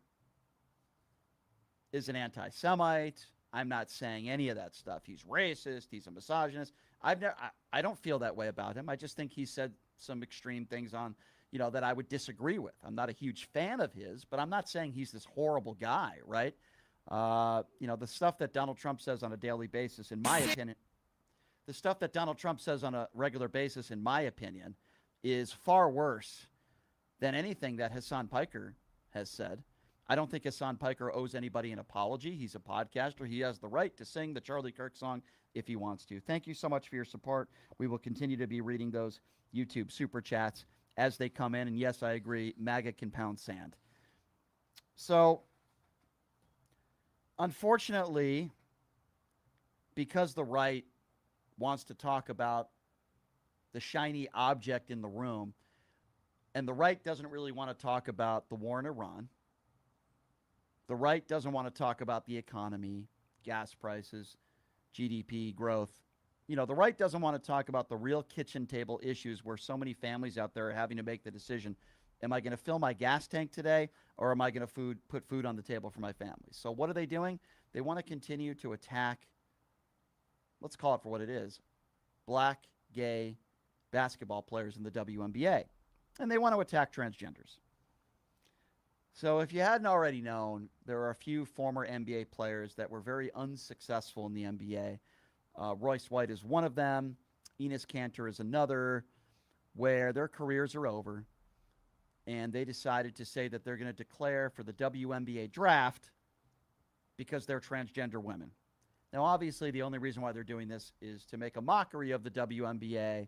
is an anti-Semite. I'm not saying any of that stuff. He's racist. He's a misogynist. I don't feel that way about him. I just think he said some extreme things on, that I would disagree with. I'm not a huge fan of his, but I'm not saying he's this horrible guy, right? The stuff that Donald Trump says on a daily basis, in my opinion, the stuff that Donald Trump says on a regular basis, in my opinion, is far worse than anything that Hasan Piker has said. I don't think Hasan Piker owes anybody an apology. He's a podcaster. He has the right to sing the Charlie Kirk song if he wants to. Thank you so much for your support. We will continue to be reading those YouTube super chats as they come in. And yes, I agree, MAGA can pound sand. So, unfortunately, because the right wants to talk about the shiny object in the room, and the right doesn't really want to talk about the war in Iran, the right doesn't want to talk about the economy, gas prices, GDP growth. The right doesn't want to talk about the real kitchen table issues where so many families out there are having to make the decision, am I going to fill my gas tank today, or am I going to put food on the table for my family? So what are they doing? They want to continue to attack, let's call it for what it is, black, gay basketball players in the WNBA. And they want to attack transgenders. So if you hadn't already known, there are a few former NBA players that were very unsuccessful in the NBA. Royce White is one of them. Enes Kanter is another, where their careers are over. And they decided to say that they're going to declare for the WNBA draft because they're transgender women. Now, obviously, the only reason why they're doing this is to make a mockery of the WNBA.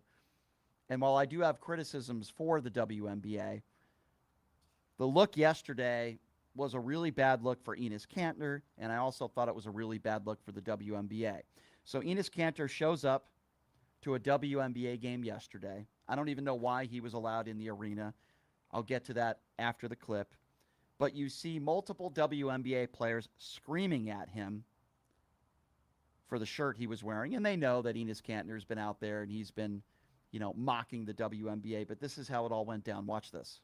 And while I do have criticisms for the WNBA, the look yesterday was a really bad look for Enes Kanter, and I also thought it was a really bad look for the WNBA. So Enes Kanter shows up to a WNBA game yesterday. I don't even know why he was allowed in the arena. I'll get to that after the clip. But you see multiple WNBA players screaming at him for the shirt he was wearing, and they know that Enes Kanter has been out there and he's been, mocking the WNBA, but this is how it all went down. Watch this.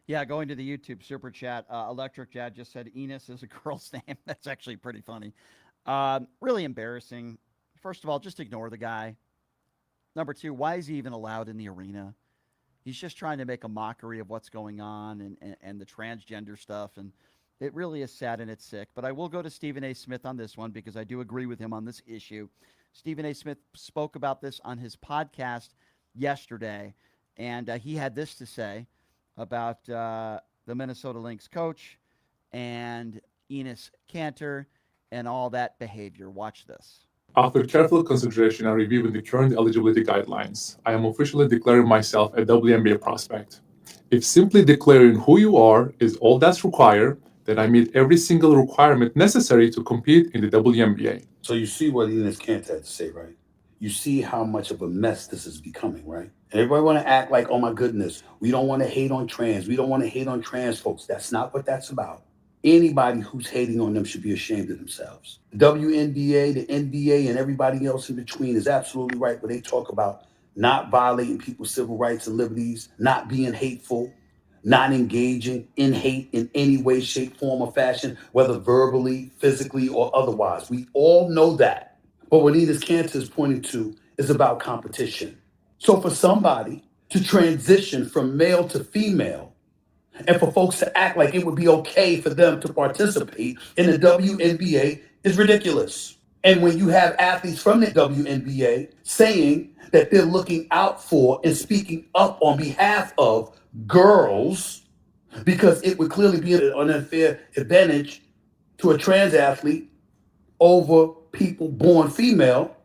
Yeah, going to the YouTube super chat, Electric Jad just said Enes is a girl's name. That's actually pretty funny. Really embarrassing. First of all, just ignore the guy. Number two, why is he even allowed in the arena? He's just trying to make a mockery of what's going on and the transgender stuff, and it really is sad and it's sick. But I will go to Stephen A. Smith on this one because I do agree with him on this issue. Stephen A. Smith spoke about this on his podcast yesterday, and he had this to say about the Minnesota Lynx coach and Enes Kanter and all that behavior. Watch this. After careful consideration and reviewing the current eligibility guidelines, I am officially declaring myself a WNBA prospect. If simply declaring who you are is all that's required, then I meet every single requirement necessary to compete in the WNBA. So you see what Enes Kanter had to say, right? You see how much of a mess this is becoming, right? And everybody want to act like, oh my goodness, we don't want to hate on trans. We don't want to hate on trans folks. That's not what that's about. Anybody who's hating on them should be ashamed of themselves. The WNBA, the NBA, and everybody else in between is absolutely right when they talk about not violating people's civil rights and liberties, not being hateful, not engaging in hate in any way, shape, form, or fashion, whether verbally, physically, or otherwise. We all know that. But what Enes Kanter is pointing to is about competition. So for somebody to transition from male to female, and for folks to act like it would be okay for them to participate in the WNBA is ridiculous. And when you have athletes from the WNBA saying that they're looking out for and speaking up on behalf of girls, because it would clearly be an unfair advantage to a trans athlete over people born female.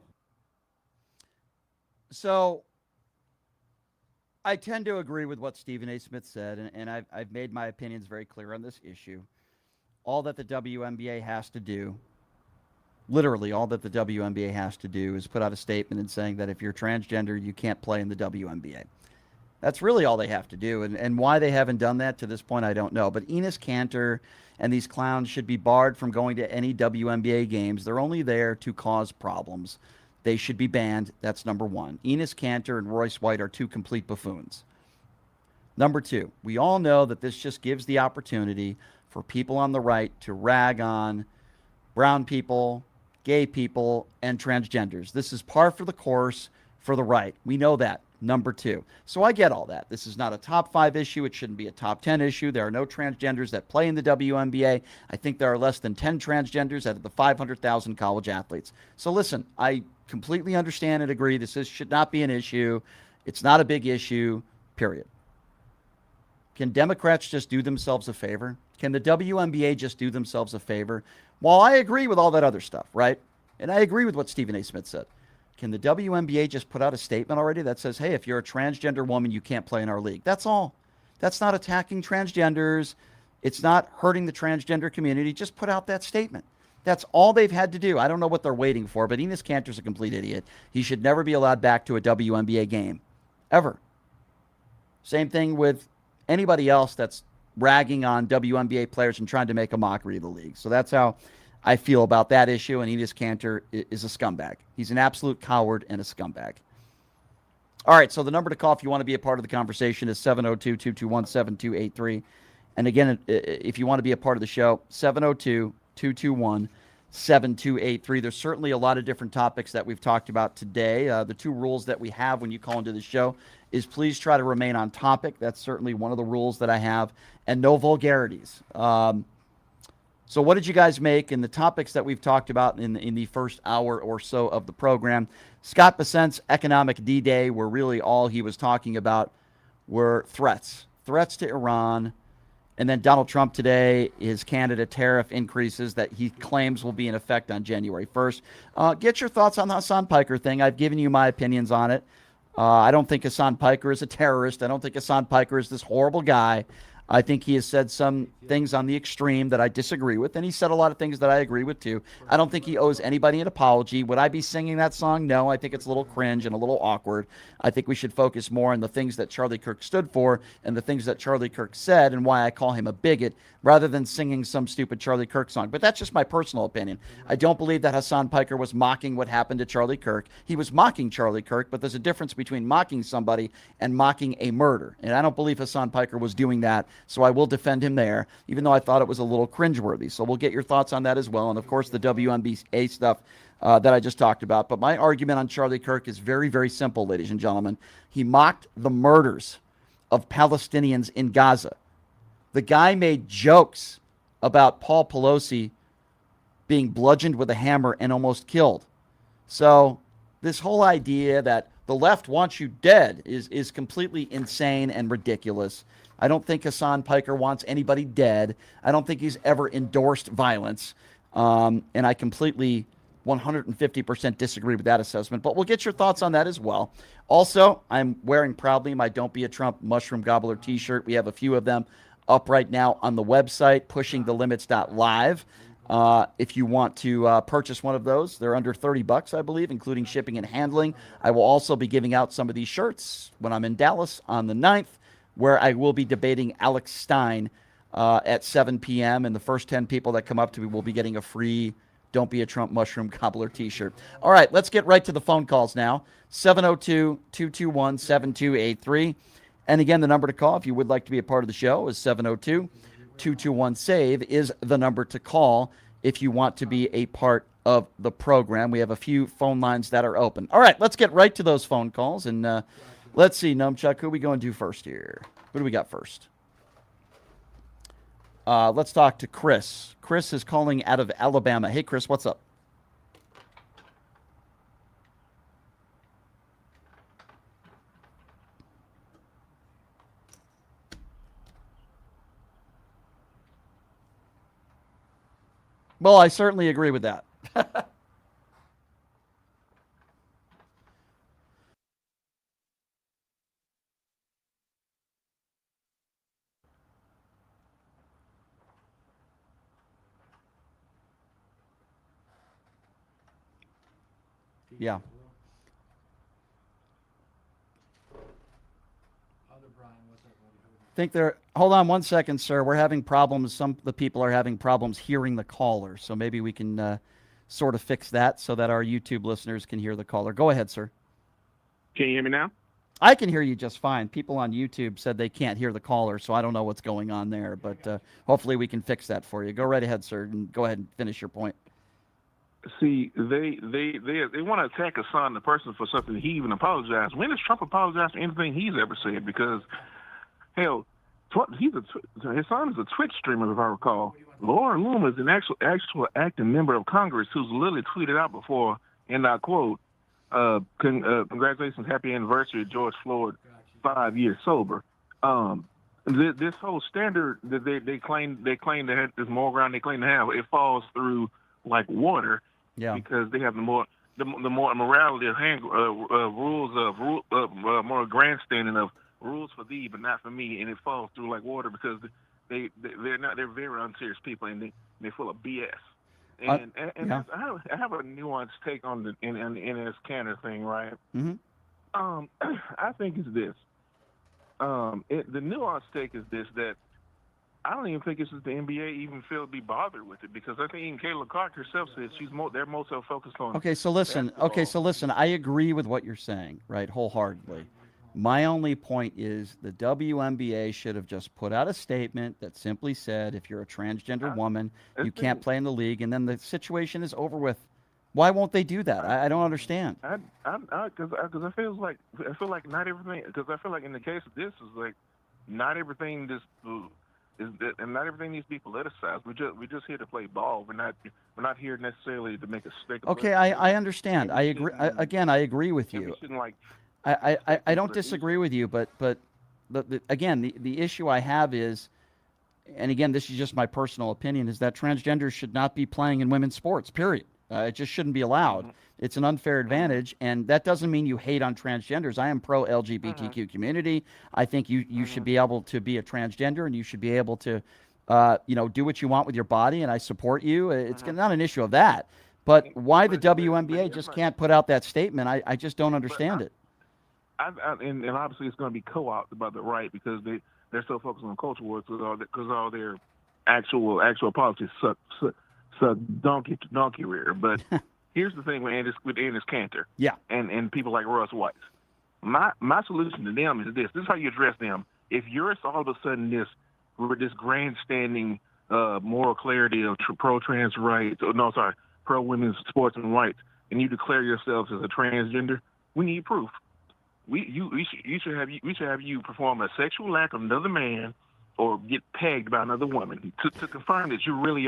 So I tend to agree with what Stephen A. Smith said, and I've made my opinions very clear on this issue. All that the WNBA has to do, literally all that the WNBA has to do, is put out a statement and saying that if you're transgender, you can't play in the WNBA. That's really all they have to do, and why they haven't done that to this point, I don't know. But Enes Kanter and these clowns should be barred from going to any WNBA games. They're only there to cause problems. They should be banned. That's number one. Enes Kanter and Royce White are two complete buffoons. Number two, we all know that this just gives the opportunity for people on the right to rag on brown people, gay people, and transgenders. This is par for the course for the right. We know that. Number two. So I get all that. This is not a top 5 issue. It shouldn't be a top 10 issue. There are no transgenders that play in the WNBA. I think there are less than 10 transgenders out of the 500,000 college athletes. So listen, I completely understand and agree this should not be an issue. It's not a big issue, period. Can Democrats just do themselves a favor? Can the WNBA just do themselves a favor? While I agree with all that other stuff, right? And I agree with what Stephen A. Smith said. Can the WNBA just put out a statement already that says, hey, if you're a transgender woman, you can't play in our league? That's all. That's not attacking transgenders. It's not hurting the transgender community. Just put out that statement. That's all they've had to do. I don't know what they're waiting for, but Enes Kanter's a complete idiot. He should never be allowed back to a WNBA game, ever. Same thing with anybody else that's ragging on WNBA players and trying to make a mockery of the league. So that's how I feel about that issue, and Enes Kanter is a scumbag. He's an absolute coward and a scumbag. All right, so the number to call if you want to be a part of the conversation is 702-221-7283. And again, if you want to be a part of the show, 702-221-7283. There's certainly a lot of different topics that we've talked about today. The 2 rules that we have when you call into the show is please try to remain on topic. That's certainly one of the rules that I have. And no vulgarities. So what did you guys make in the topics that we've talked about in the first hour or so of the program? Scott Bessent's economic D-Day, where really all he was talking about were threats to Iran. And then Donald Trump today, his Canada tariff increases that he claims will be in effect on January 1st. Get your thoughts on the Hasan Piker thing. I've given you my opinions on it. I don't think Hasan Piker is a terrorist. I don't think Hasan Piker is this horrible guy. I think he has said some things on the extreme that I disagree with, and he said a lot of things that I agree with too. I don't think he owes anybody an apology. Would I be singing that song? No, I think it's a little cringe and a little awkward. I think we should focus more on the things that Charlie Kirk stood for and the things that Charlie Kirk said and why I call him a bigot rather than singing some stupid Charlie Kirk song. But that's just my personal opinion. I don't believe that Hasan Piker was mocking what happened to Charlie Kirk. He was mocking Charlie Kirk, but there's a difference between mocking somebody and mocking a murder. And I don't believe Hasan Piker was doing that, so I will defend him there, even though I thought it was a little cringeworthy. So we'll get your thoughts on that as well. And, of course, the WNBA stuff that I just talked about. But my argument on Charlie Kirk is very, very simple, ladies and gentlemen. He mocked the murders of Palestinians in Gaza. The guy made jokes about Paul Pelosi being bludgeoned with a hammer and almost killed. So this whole idea that the left wants you dead is completely insane and ridiculous. I don't think Hasan Piker wants anybody dead. I don't think he's ever endorsed violence. And I completely 150% disagree with that assessment. But we'll get your thoughts on that as well. Also, I'm wearing proudly my Don't Be a Trump Mushroom Gobbler t-shirt. We have a few of them up right now on the website, pushingthelimits.live. If you want to purchase one of those, they're under $30, I believe, including shipping and handling. I will also be giving out some of these shirts when I'm in Dallas on the 9th, where I will be debating Alex Stein at 7 p.m. And the first 10 people that come up to me will be getting a free Don't Be a Trump Mushroom Gobbler t-shirt. All right, let's get right to the phone calls now. 702-221-7283. And again, the number to call if you would like to be a part of the show is 702-221-SAVE is the number to call if you want to be a part of the program. We have a few phone lines that are open. All right, let's get right to those phone calls. And let's see, Numchuck, who are we going to do first here? Who do we got first? Let's talk to Chris. Chris is calling out of Alabama. Hey, Chris, what's up? Well, I certainly agree with that. Yeah. Think they're. Hold on one second, sir. We're having problems. Some of the people are having problems hearing the caller, so maybe we can sort of fix that so that our YouTube listeners can hear the caller. Go ahead, sir. Can you hear me now? I can hear you just fine. People on YouTube said they can't hear the caller, so I don't know what's going on there, but hopefully we can fix that for you. Go right ahead, sir, and go ahead and finish your point. See, they want to attack Hasan, the person, for something he even apologized. When does Trump apologize for anything he's ever said? Because, hell, Hasan is a Twitch streamer, if I recall. Laura Loomer is an actual acting member of Congress who's literally tweeted out before, and I quote, congratulations, happy anniversary, George Floyd, 5 years sober. This whole standard that they claim to have, this moral ground they claim to have, it falls through like water. Yeah. Because they have the more morality of rules of more grandstanding of rules for thee but not for me, and it falls through like water because they're very unserious people, and they're full of BS. And yeah. I have a nuanced take on the NS Cantor thing, right? Mm-hmm. I think it's this. The nuanced take is this, that I don't even think it's the NBA even feel to be bothered with it, because I think even Kayla Clark herself said they're more so focused on. Okay, so listen. I agree with what you're saying, right, wholeheartedly. My only point is the WNBA should have just put out a statement that simply said, if you're a transgender woman, you can't play in the league, and then the situation is over with. Why won't they do that? I don't understand. Because I feel like not everything. Because I feel like in the case of this is like not everything and not everything needs to be politicized. We're just here to play ball. We're not here necessarily to make a stick. Okay, I understand. I agree. I agree with you. I don't disagree with you, but again, the issue I have is, and again, this is just my personal opinion, is that transgenders should not be playing in women's sports, period. It just shouldn't be allowed. It's an unfair advantage, and that doesn't mean you hate on transgenders. I am pro-LGBTQ community. I think you should be able to be a transgender, and you should be able to, do what you want with your body, and I support you. It's not an issue of that. But why the WNBA just can't put out that statement, I just don't understand it. And obviously it's going to be co-opted by the right, because they're so focused on culture wars, because all their actual politics suck donkey rear. But here's the thing with Enes Kanter, and people like Russ Weiss. My solution to them is this. This is how you address them. If you're all of a sudden this grandstanding moral clarity of pro-trans rights, pro-women's sports and rights, and you declare yourselves as a transgender, we need proof. We should have you perform a sexual act on another man or get pegged by another woman to confirm that you really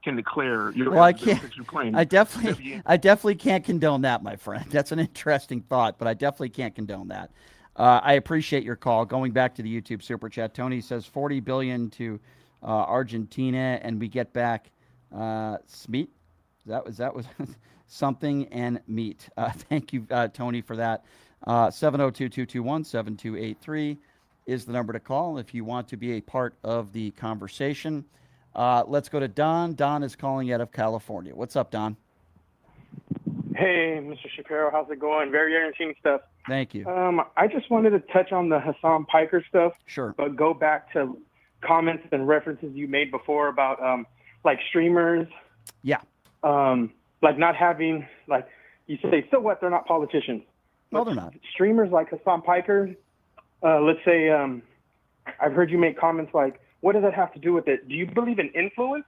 can declare your sexual claim. I definitely can't condone that, my friend. That's an interesting thought, but I definitely can't condone that. I appreciate your call. Going back to the YouTube super chat, Tony says $40 billion to Argentina, and we get back Smeat. That was something and meat. Thank you, Tony, for that. 702-221-7283 is the number to call if you want to be a part of the conversation. Let's go to Don. Don is calling out of California. What's up, Don? Hey, Mr. Shapiro. How's it going? Very entertaining stuff. Thank you. I just wanted to touch on the Hasan Piker stuff. Sure. But go back to comments and references you made before about like streamers. Yeah. Like not having, like you say, so what? They're not politicians. No, they're not. Streamers like Hasan Piker, let's say, I've heard you make comments like, what does that have to do with it? Do you believe in influence?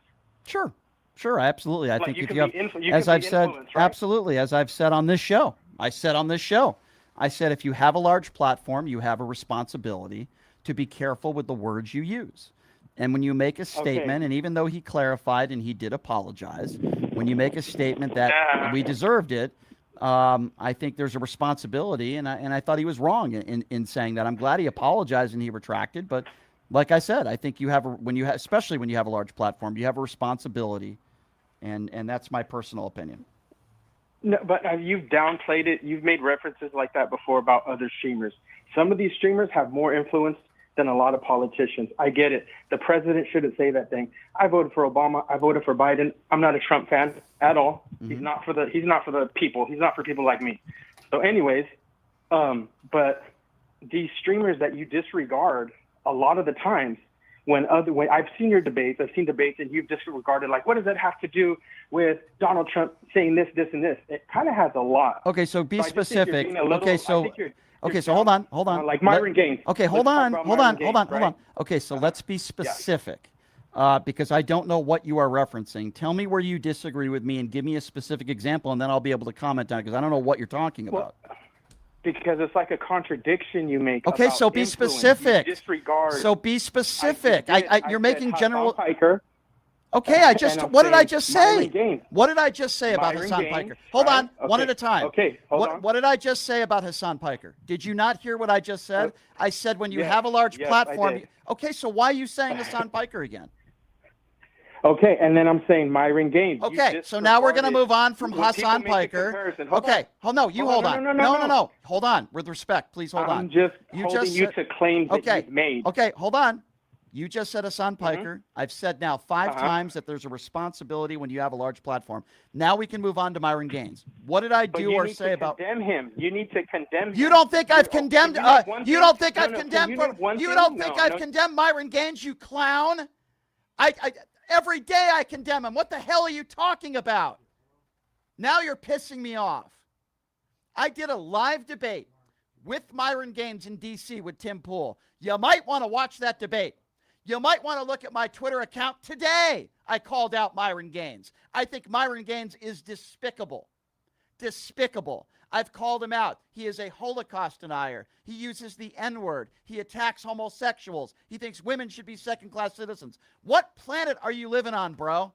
Sure. Sure, absolutely. I Like, think you if can you have, be you as can I've be said, influenced, right? absolutely, as I've said on this show, I said if you have a large platform, you have a responsibility to be careful with the words you use. And when you make a statement, and even though he clarified and he did apologize, when you make a statement that we deserved it, I think there's a responsibility, and I thought he was wrong in saying that. I'm glad he apologized and he retracted, but like I said, I think you have especially when you have a large platform, you have a responsibility, and that's my personal opinion. No, but you've downplayed it. You've made references like that before about other streamers. Some of these streamers have more influence than a lot of politicians. I get it. The president shouldn't say that thing. I voted for Obama. I voted for Biden. I'm not a Trump fan at all. Mm-hmm. He's not for the people. He's not for people like me. So anyways, but these streamers that you disregard a lot of the times when I've seen your debates, and you've disregarded, like, what does that have to do with Donald Trump saying this, this, and this? It kind of has a lot. Okay, so be I just think you're specific. being a little- I think you're So hold on. like Myron Gaines. Okay, Let's hold talk on. about Myron Gaines, Hold on. right? Okay, so let's be specific, because I don't know what you are referencing. Tell me where you disagree with me and give me a specific example, and then I'll be able to comment on it, because I don't know what you're talking about. Because it's like a contradiction you make. Okay, about so be influence. specific. You disregard. So be specific. You're making Hasan general. Piker. Okay, what did I just say? What did I just say about Myron Hasan Gaines, Piker? Hold on, one Okay. at a time. Okay, hold on. What did I just say about Hasan Piker? Did you not hear what I just said? I said when you Yes, have a large yes, I platform. did. Okay, so why are you saying Hasan Piker again? Okay, and then I'm saying Myron Gaines. You Okay, so now we're going to disregarded- move on from when people Hasan make the Piker. comparison- hold Okay, on. no, you hold on. No. Hold on, with respect, please hold on. I'm just You holding just you said- to claims that Okay, you've made. Okay, hold on. You just said Hasan Piker. I've said now 5 times that there's a responsibility when you have a large platform. Now we can move on to Myron Gaines. What did I But do you or need say to about? condemn him. You need to condemn him. You don't think I've condemned? You don't think I've condemned? You don't think I've No. condemned Myron Gaines? You clown! I every day I condemn him. What the hell are you talking about? Now you're pissing me off. I did a live debate with Myron Gaines in D.C. with Tim Pool. You might want to watch that debate. You might want to look at my Twitter account today. I called out Myron Gaines. I think Myron Gaines is despicable. Despicable. I've called him out. He is a Holocaust denier. He uses the N-word. He attacks homosexuals. He thinks women should be second-class citizens. What planet are you living on, bro,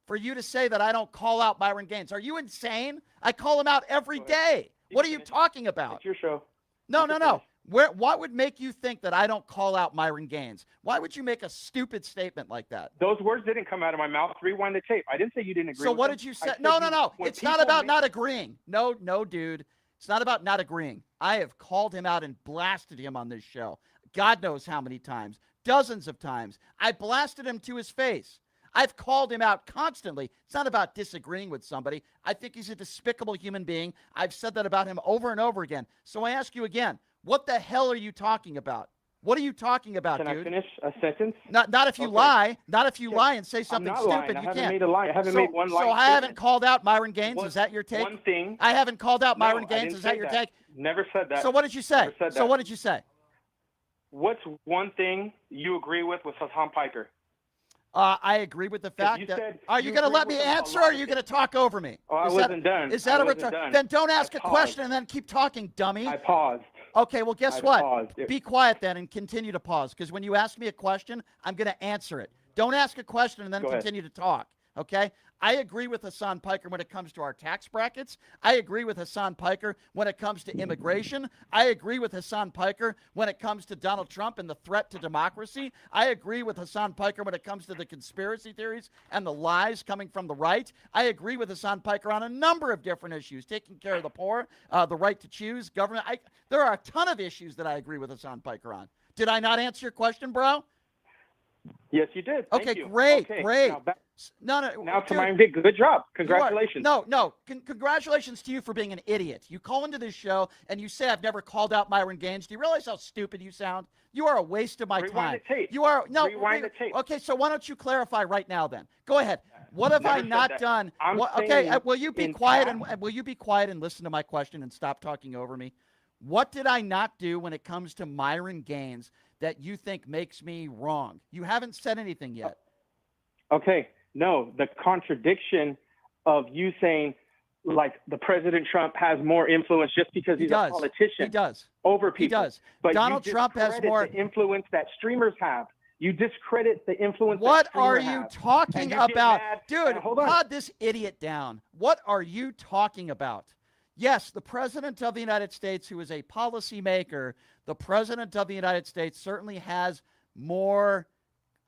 for you to say that I don't call out Myron Gaines? Are you insane? I call him out every day. What are you talking about? It's your show. No. What would make you think that I don't call out Myron Gaines? Why would you make a stupid statement like that? Those words didn't come out of my mouth. Rewind the tape. I didn't say you didn't agree. So with what them. did you I say? said No. when It's not people about make- not agreeing. No, dude. It's not about not agreeing. I have called him out and blasted him on this show. God knows how many times. Dozens of times. I blasted him to his face. I've called him out constantly. It's not about disagreeing with somebody. I think he's a despicable human being. I've said that about him over and over again. So I ask you again, what the hell are you talking about? What are you talking about, Can dude? I finish a sentence? Not if you lie. Not if you lie and say something I'm not stupid. lying. I You haven't can't. made a lie. I haven't so, made one lie. So I haven't called out Myron Gaines. Is that your take? One thing. I haven't called out Myron I Gaines. didn't Is that say your that. take? Never said that. So what did you say? Never said So that. what did you say? What's one thing you agree with Hasan Piker? I agree with the fact you that. said Are you you going to agree let me with a answer, lot or are of you going to talk over me? Oh, I wasn't done. Is that I a wasn't return? done. Then don't ask I a paused. question and then keep talking, dummy. I paused. Okay, well, guess I what? paused. Be quiet then and continue to pause, because when you ask me a question, I'm going to answer it. Don't ask a question and then Go ahead. continue to talk, okay? I agree with Hasan Piker when it comes to our tax brackets. I agree with Hasan Piker when it comes to immigration. I agree with Hasan Piker when it comes to Donald Trump and the threat to democracy. I agree with Hasan Piker when it comes to the conspiracy theories and the lies coming from the right. I agree with Hasan Piker on a number of different issues, taking care of the poor, the right to choose, government. There are a ton of issues that I agree with Hasan Piker on. Did I not answer your question, bro? Yes, you did. Thank Okay, you. great, Okay, great. Now, back, No. now to dude, my big good job. you are- Congratulations. No. Congratulations to you for being an idiot. You call into this show and you say I've never called out Myron Gaines. Do you realize how stupid you sound? You are a waste of my Rewind time. the tape. You are Rewind the tape. Okay, so why don't you clarify right now then? Go ahead. What have Never I said not that. done? I'm Okay, saying will you be in quiet past- and will you be quiet and listen to my question and stop talking over me? What did I not do when it comes to Myron Gaines that you think makes me wrong? You haven't said anything yet. Okay. No, the contradiction of you saying like the President Trump has more influence just because he's a politician. He does. Over people. He does. But Donald you Trump has discredit more the influence that streamers have. You discredit the influence What that are streamers you have. talking And you get about? mad- Dude, hold on. pod this idiot down. What are you talking about? Yes, the President of the United States, who is a policymaker, the President of the United States certainly has more,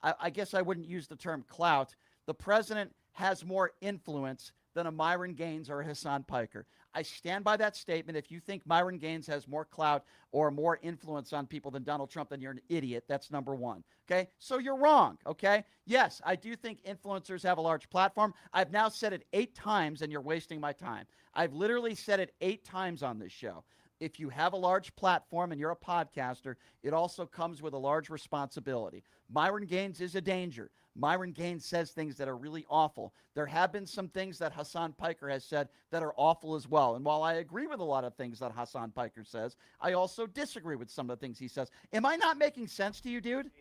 I guess I wouldn't use the term clout. The President has more influence than a Myron Gaines or a Hasan Piker. I stand by that statement. If you think Myron Gaines has more clout or more influence on people than Donald Trump, then you're an idiot. That's number one. Okay? So you're wrong. Okay? Yes, I do think influencers have a large platform. I've now said it 8 times, and you're wasting my time. I've literally said it 8 times on this show. If you have a large platform and you're a podcaster, it also comes with a large responsibility. Myron Gaines is a danger. Myron Gaines says things that are really awful. There have been some things that Hasan Piker has said that are awful as well. And while I agree with a lot of things that Hasan Piker says, I also disagree with some of the things he says. Am I not making sense to you, dude?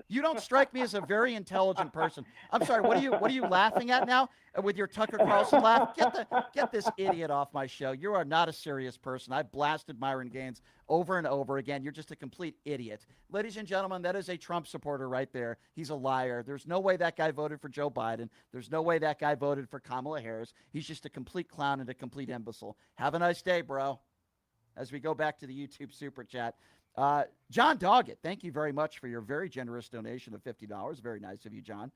You don't strike me as a very intelligent person. I'm sorry, what are you laughing at now with your Tucker Carlson laugh? Get this idiot off my show. You are not a serious person. I blasted Myron Gaines over and over again. You're just a complete idiot. Ladies and gentlemen, that is a Trump supporter right there. He's a liar. There's no way that guy voted for Joe Biden. There's no way that guy voted for Kamala Harris. He's just a complete clown and a complete imbecile. Have a nice day, bro. As we go back to the YouTube super chat. John Doggett, thank you very much for your very generous donation of $50. Very nice of you, John.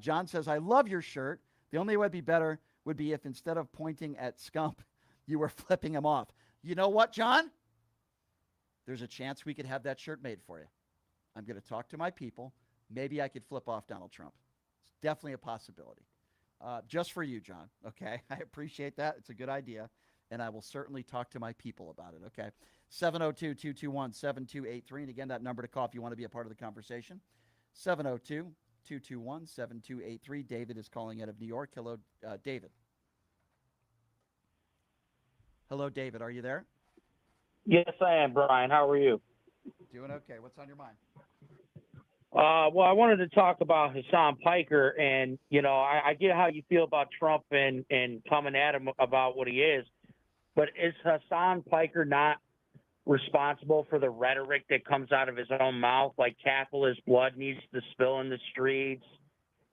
John says, I love your shirt. The only way it'd be better would be if instead of pointing at Scump, you were flipping him off. You know what, John? There's a chance we could have that shirt made for you. I'm going to talk to my people. Maybe I could flip off Donald Trump. It's definitely a possibility. Just for you, John, okay? I appreciate that. It's a good idea, and I will certainly talk to my people about it, okay? 702-221-7283. And again, that number to call if you want to be a part of the conversation. 702-221-7283. David is calling out of New York. Hello, David. Hello, David. Are you there? Yes, I am, Brian. How are you? Doing okay. What's on your mind? Well, I wanted to talk about Hasan Piker, and I get how you feel about Trump and coming at him about what he is, but is Hasan Piker not responsible for the rhetoric that comes out of his own mouth, like capitalist blood needs to spill in the streets,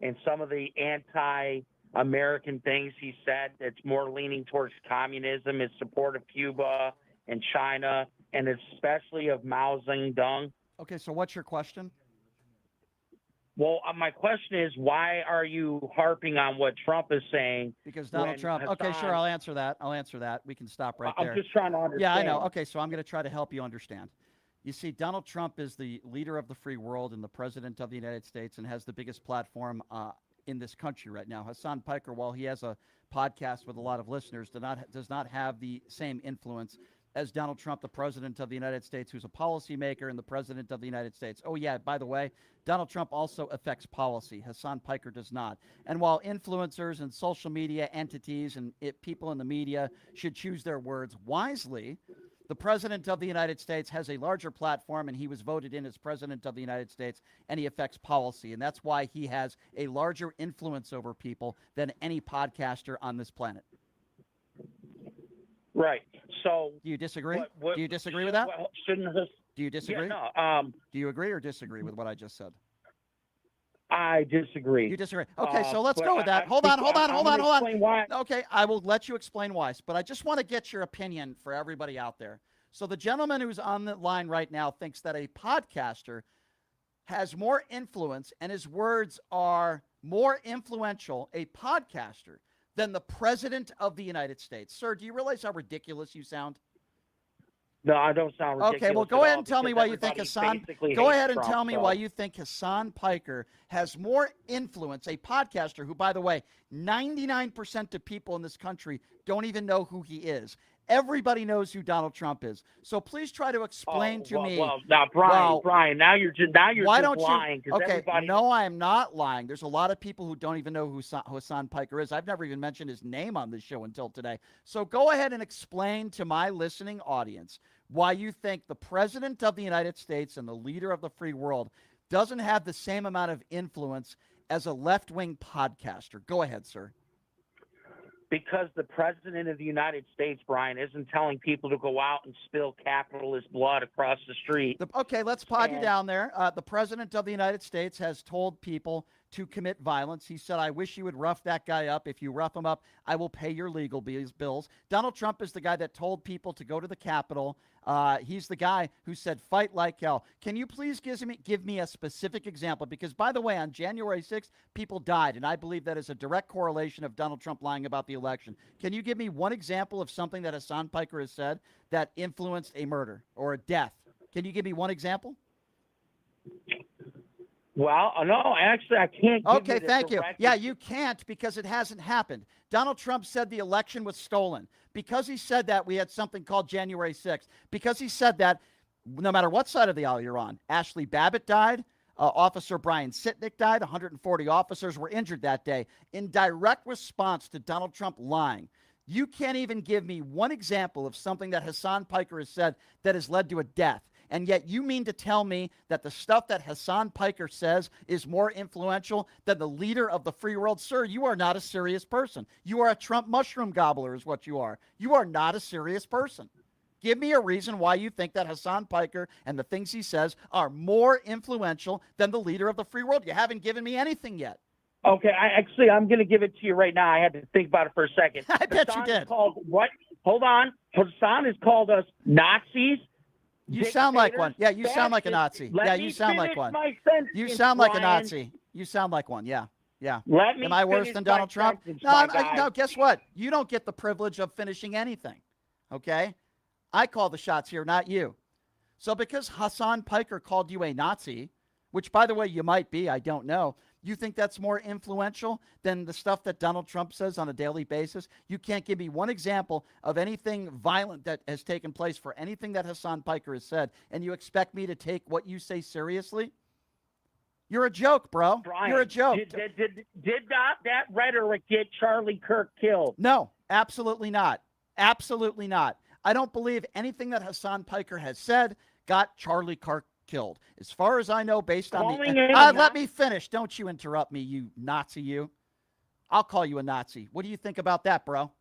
and some of the anti-American things he said that's more leaning towards communism, his support of Cuba and China, and especially of Mao Zedong? Okay, so what's your question? Well, my question is, why are you harping on what Trump is saying? Because Donald Trump. Okay, sure, I'll answer that. We can stop right there. I'm just trying to understand. Yeah, I know. Okay, so I'm going to try to help you understand. You see, Donald Trump is the leader of the free world and the president of the United States and has the biggest platform in this country right now. Hasan Piker, while he has a podcast with a lot of listeners, does not have the same influence as Donald Trump, the president of the United States, who's a policymaker and the president of the United States. Oh, yeah, by the way, Donald Trump also affects policy. Hasan Piker does not. And while influencers and social media entities and people in the media should choose their words wisely, the president of the United States has a larger platform, and he was voted in as president of the United States, and he affects policy. And that's why he has a larger influence over people than any podcaster on this planet. Right. So do you disagree? Do you disagree with that? Well, do you disagree? Yeah, no, do you agree or disagree with what I just said? I disagree. You disagree. Okay, so let's go with that. Hold on. Okay, I will let you explain why, but I just want to get your opinion for everybody out there. So the gentleman who's on the line right now thinks that a podcaster has more influence and his words are more influential, a podcaster, than the president of the United States. Sir, do you realize how ridiculous you sound? No, I don't sound ridiculous. Okay, well, go ahead and tell me why you think Hasan. Go ahead and tell me why you think Hasan Piker has more influence. A podcaster who, by the way, 99% of people in this country don't even know who he is. Everybody knows who Donald Trump is. So please try to explain to me. Well, now, Brian, now you're just lying. Okay, no, I am not lying. There's a lot of people who don't even know who Hasan Piker is. I've never even mentioned his name on this show until today. So go ahead and explain to my listening audience why you think the president of the United States and the leader of the free world doesn't have the same amount of influence as a left-wing podcaster? Go ahead, sir. Because the president of the United States, Brian, isn't telling people to go out and spill capitalist blood across the street. Okay, let's pod you down there. The president of the United States has told people to commit violence. He said, I wish you would rough that guy up. If you rough him up, I will pay your legal bills. Donald Trump is the guy that told people to go to the Capitol. He's the guy who said, fight like hell. Can you please give me a specific example? Because, by the way, on January 6th, people died, and I believe that is a direct correlation of Donald Trump lying about the election. Can you give me one example of something that Hasan Piker has said that influenced a murder or a death? Can you give me one example? Well, no, actually, I can't. Okay, thank you. Yeah, you can't because it hasn't happened. Donald Trump said the election was stolen. Because he said that, we had something called January 6th. Because he said that, no matter what side of the aisle you're on, Ashley Babbitt died, Officer Brian Sitnick died, 140 officers were injured that day in direct response to Donald Trump lying. You can't even give me one example of something that Hasan Piker has said that has led to a death. And yet you mean to tell me that the stuff that Hasan Piker says is more influential than the leader of the free world? Sir, you are not a serious person. You are a Trump mushroom gobbler is what you are. You are not a serious person. Give me a reason why you think that Hasan Piker and the things he says are more influential than the leader of the free world. You haven't given me anything yet. Okay, I'm going to give it to you right now. I had to think about it for a second. I bet you did. What? Hold on. Hasan has called us Nazis. You sound like one. Yeah, you sound like a Nazi. Yeah, you sound like one. You sound like a Nazi. You sound like one. Yeah, yeah. Am I worse than Donald Trump? No, guess what? You don't get the privilege of finishing anything. Okay? I call the shots here, not you. So because Hasan Piker called you a Nazi, which, by the way, you might be, I don't know, you think that's more influential than the stuff that Donald Trump says on a daily basis? You can't give me one example of anything violent that has taken place for anything that Hasan Piker has said, and you expect me to take what you say seriously? You're a joke, bro. Brian, you're a joke. Did not that rhetoric get Charlie Kirk killed? No, absolutely not. Absolutely not. I don't believe anything that Hasan Piker has said got Charlie Kirk killed. As far as I know, based on let me finish. Don't you interrupt me, you Nazi, you. I'll call you a Nazi. What do you think about that, bro?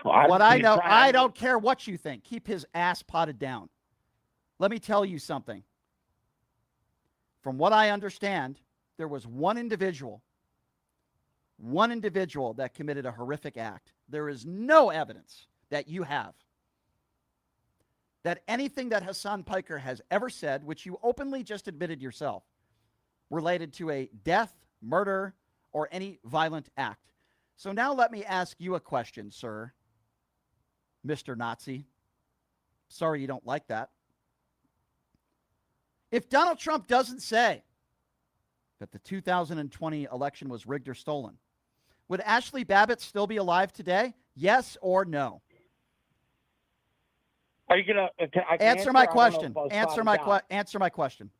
What I know, I don't care what you think. Keep his ass potted down. Let me tell you something. From what I understand, there was one individual that committed a horrific act. There is no evidence that you have that anything that Hasan Piker has ever said, which you openly just admitted yourself, related to a death, murder, or any violent act. So now let me ask you a question, sir, Mr. Nazi. Sorry you don't like that. If Donald Trump doesn't say that the 2020 election was rigged or stolen, would Ashley Babbitt still be alive today? Yes or no? Are you gonna answer my question? Answer my question.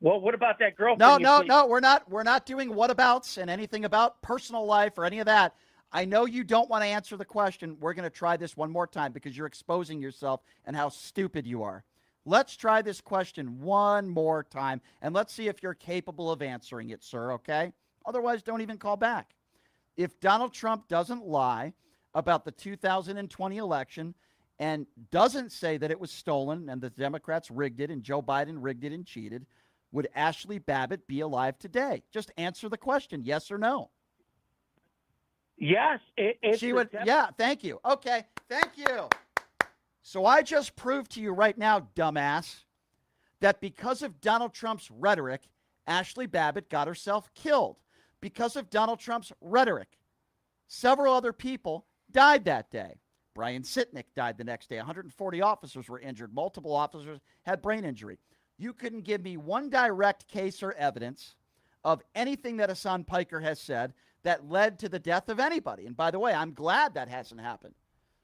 Well, what about that girlfriend? No. We're not doing whatabouts and anything about personal life or any of that. I know you don't want to answer the question. We're going to try this one more time because you're exposing yourself and how stupid you are. Let's try this question one more time, and let's see if you're capable of answering it, sir, okay? Otherwise, don't even call back. If Donald Trump doesn't lie about the 2020 election and doesn't say that it was stolen and the Democrats rigged it and Joe Biden rigged it and cheated, would Ashley Babbitt be alive today? Just answer the question, yes or no. Yes. She would. Yeah, thank you. Okay, thank you. So I just proved to you right now, dumbass, that because of Donald Trump's rhetoric, Ashley Babbitt got herself killed. Because of Donald Trump's rhetoric, several other people died that day. Brian Sitnick died the next day. 140 officers were injured. Multiple officers had brain injury. You couldn't give me one direct case or evidence of anything that Hasan Piker has said that led to the death of anybody. And by the way, I'm glad that hasn't happened.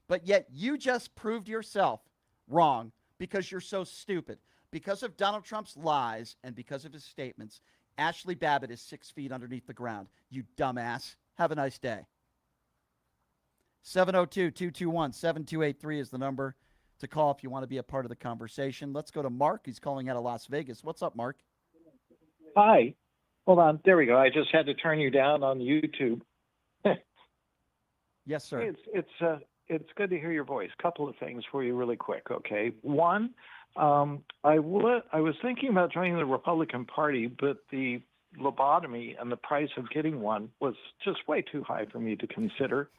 But yet you just proved yourself wrong because you're so stupid. Because of Donald Trump's lies and because of his statements, Ashley Babbitt is 6 feet underneath the ground. You dumbass. Have a nice day. 702-221-7283 is the number to call if you want to be a part of the conversation. Let's go to Mark. He's calling out of Las Vegas. What's up, Mark? Hi. Hold on. There we go. I just had to turn you down on YouTube. Yes, sir. It's good to hear your voice. Couple of things for you really quick, okay? One, I was thinking about joining the Republican Party, but the lobotomy and the price of getting one was just way too high for me to consider.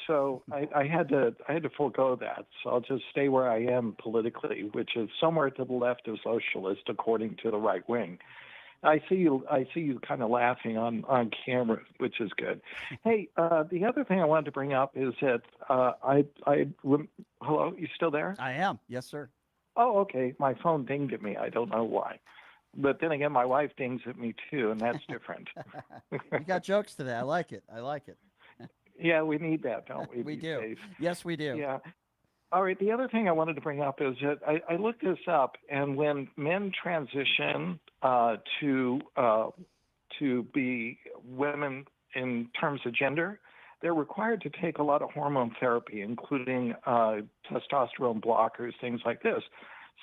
So I had to forego that. So I'll just stay where I am politically, which is somewhere to the left of socialist, according to the right wing. I see you kind of laughing on camera, which is good. Hey, the other thing I wanted to bring up is that hello, you still there? I am. Yes, sir. Oh, okay. My phone dinged at me. I don't know why. But then again, my wife dings at me too, and that's different. You got jokes today. I like it. Yeah, we need that, don't we? We these do. days? Yes, we do. Yeah. All right. The other thing I wanted to bring up is that I looked this up, and when men transition to be women in terms of gender, they're required to take a lot of hormone therapy, including testosterone blockers, things like this.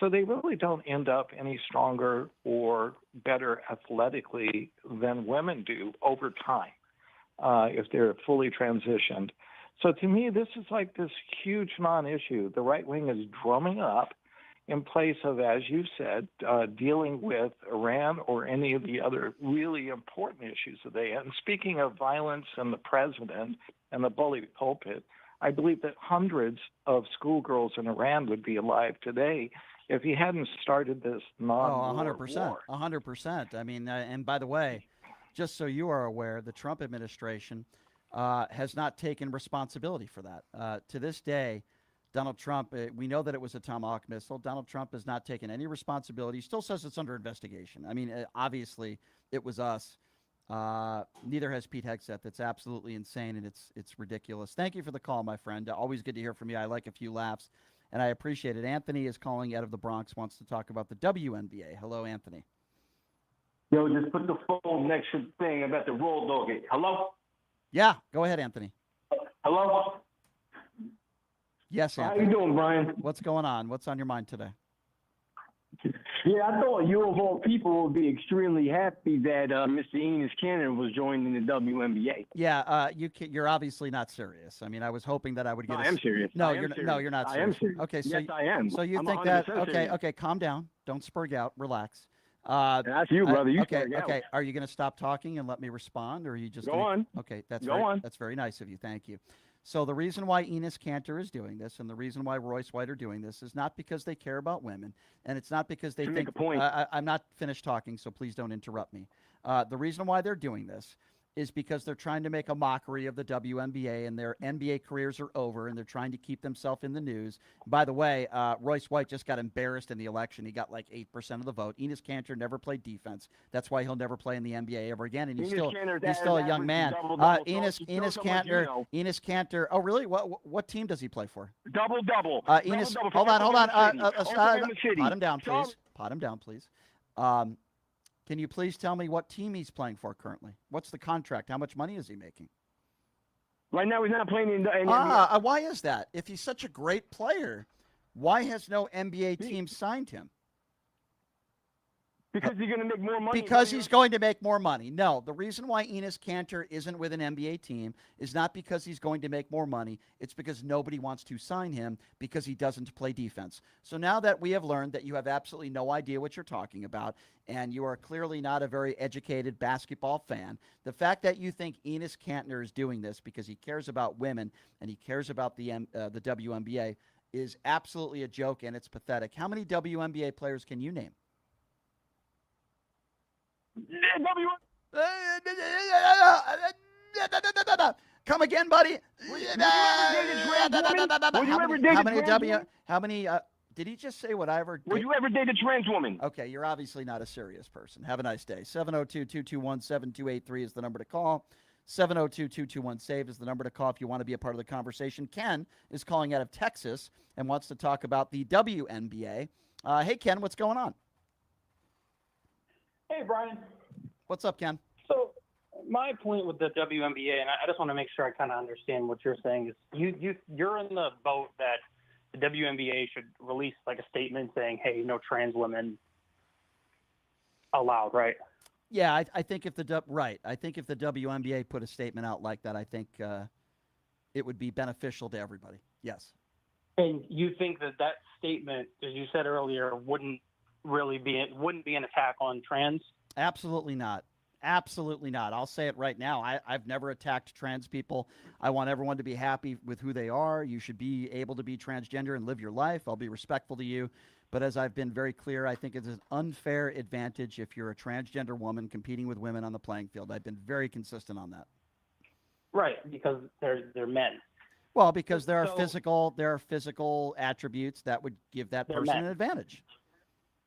So they really don't end up any stronger or better athletically than women do over time if they're fully transitioned. So to me, this is like this huge non-issue. The right wing is drumming up in place of, as you said, dealing with Iran or any of the other really important issues that they have. And speaking of violence and the president and the bully pulpit, I believe that hundreds of schoolgirls in Iran would be alive today if he hadn't started this non-war 100%. 100%. I mean, and by the way, just so you are aware, the Trump administration has not taken responsibility for that. To this day, Donald Trump, we know that it was a Tomahawk missile. Donald Trump has not taken any responsibility. He still says it's under investigation. I mean, obviously, it was us. Neither has Pete Hegseth. That's absolutely insane, and it's ridiculous. Thank you for the call, my friend. Always good to hear from you. I like a few laughs, and I appreciate it. Anthony is calling out of the Bronx, wants to talk about the WNBA. Hello, Anthony. Yo, just put the phone next to the thing. I'm about to roll dog it. Hello? Yeah, go ahead, Anthony. Hello? Yes, Anthony. How you doing, Brian? What's going on? What's on your mind today? Yeah, I thought you of all people would be extremely happy that Mr. Enes Kanter was joining the WNBA. Yeah, you're obviously not serious. I mean, I was hoping that I would get. I am serious. No, I am serious. No, you're not serious. I am serious. Okay, so yes, I am. So you I'm think that? 100% serious. Okay, calm down. Don't spurg out. Relax. That's you, brother. You okay, spurg out. okay. Are you going to stop talking and let me respond, or are you just go on? Okay, that's go on. That's very nice of you. Thank you. So the reason why Enes Kanter is doing this, and the reason why Royce White are doing this, is not because they care about women, and it's not because they think. Make a point. I'm not finished talking, so please don't interrupt me. The reason why they're doing this is because they're trying to make a mockery of the WNBA, and their NBA careers are over, and they're trying to keep themselves in the news. By the way, Royce White just got embarrassed in the election. He got like 8% of the vote. Enes Kanter never played defense. That's why he'll never play in the NBA ever again, and he's still a young man. Enes Kanter. Oh, really? What team does he play for? Double-double. Enes, hold on. Pot him down, please. Pot him down, please. Can you please tell me what team he's playing for currently? What's the contract? How much money is he making? Right now, he's not playing in the NBA. Why is that? If he's such a great player, why has no NBA team signed him? Because he's going to make more money. Because he's going to make more money. No, the reason why Enes Kanter isn't with an NBA team is not because he's going to make more money. It's because nobody wants to sign him because he doesn't play defense. So now that we have learned that you have absolutely no idea what you're talking about, and you are clearly not a very educated basketball fan, the fact that you think Enes Kanter is doing this because he cares about women and he cares about the WNBA is absolutely a joke, and it's pathetic. How many WNBA players can you name? Come again, buddy. How many? Did he just say what I ever did? Would you ever date a trans woman? Okay, you're obviously not a serious person. Have a nice day. 702-221-7283 is the number to call. 702-221-SAVE is the number to call if you want to be a part of the conversation. Ken is calling out of Texas and wants to talk about the WNBA. Hey, Ken, what's going on? Hey, Brian. What's up, Ken? So my point with the WNBA, and I just want to make sure I kind of understand what you're saying, is you're in the boat that the WNBA should release like a statement saying, hey, no trans women allowed, right? Yeah, I think if the I think if the WNBA put a statement out like that, I think it would be beneficial to everybody. Yes. And you think that that statement, as you said earlier, wouldn't be an attack on trans? Absolutely not. Absolutely not. I'll say it right now. I've never attacked trans people. I want everyone to be happy with who they are. You should be able to be transgender and live your life. I'll be respectful to you. But as I've been very clear, I think it's an unfair advantage if you're a transgender woman competing with women on the playing field. I've been very consistent on that. Right, because they're men. Well, because there are physical attributes that would give that person an advantage.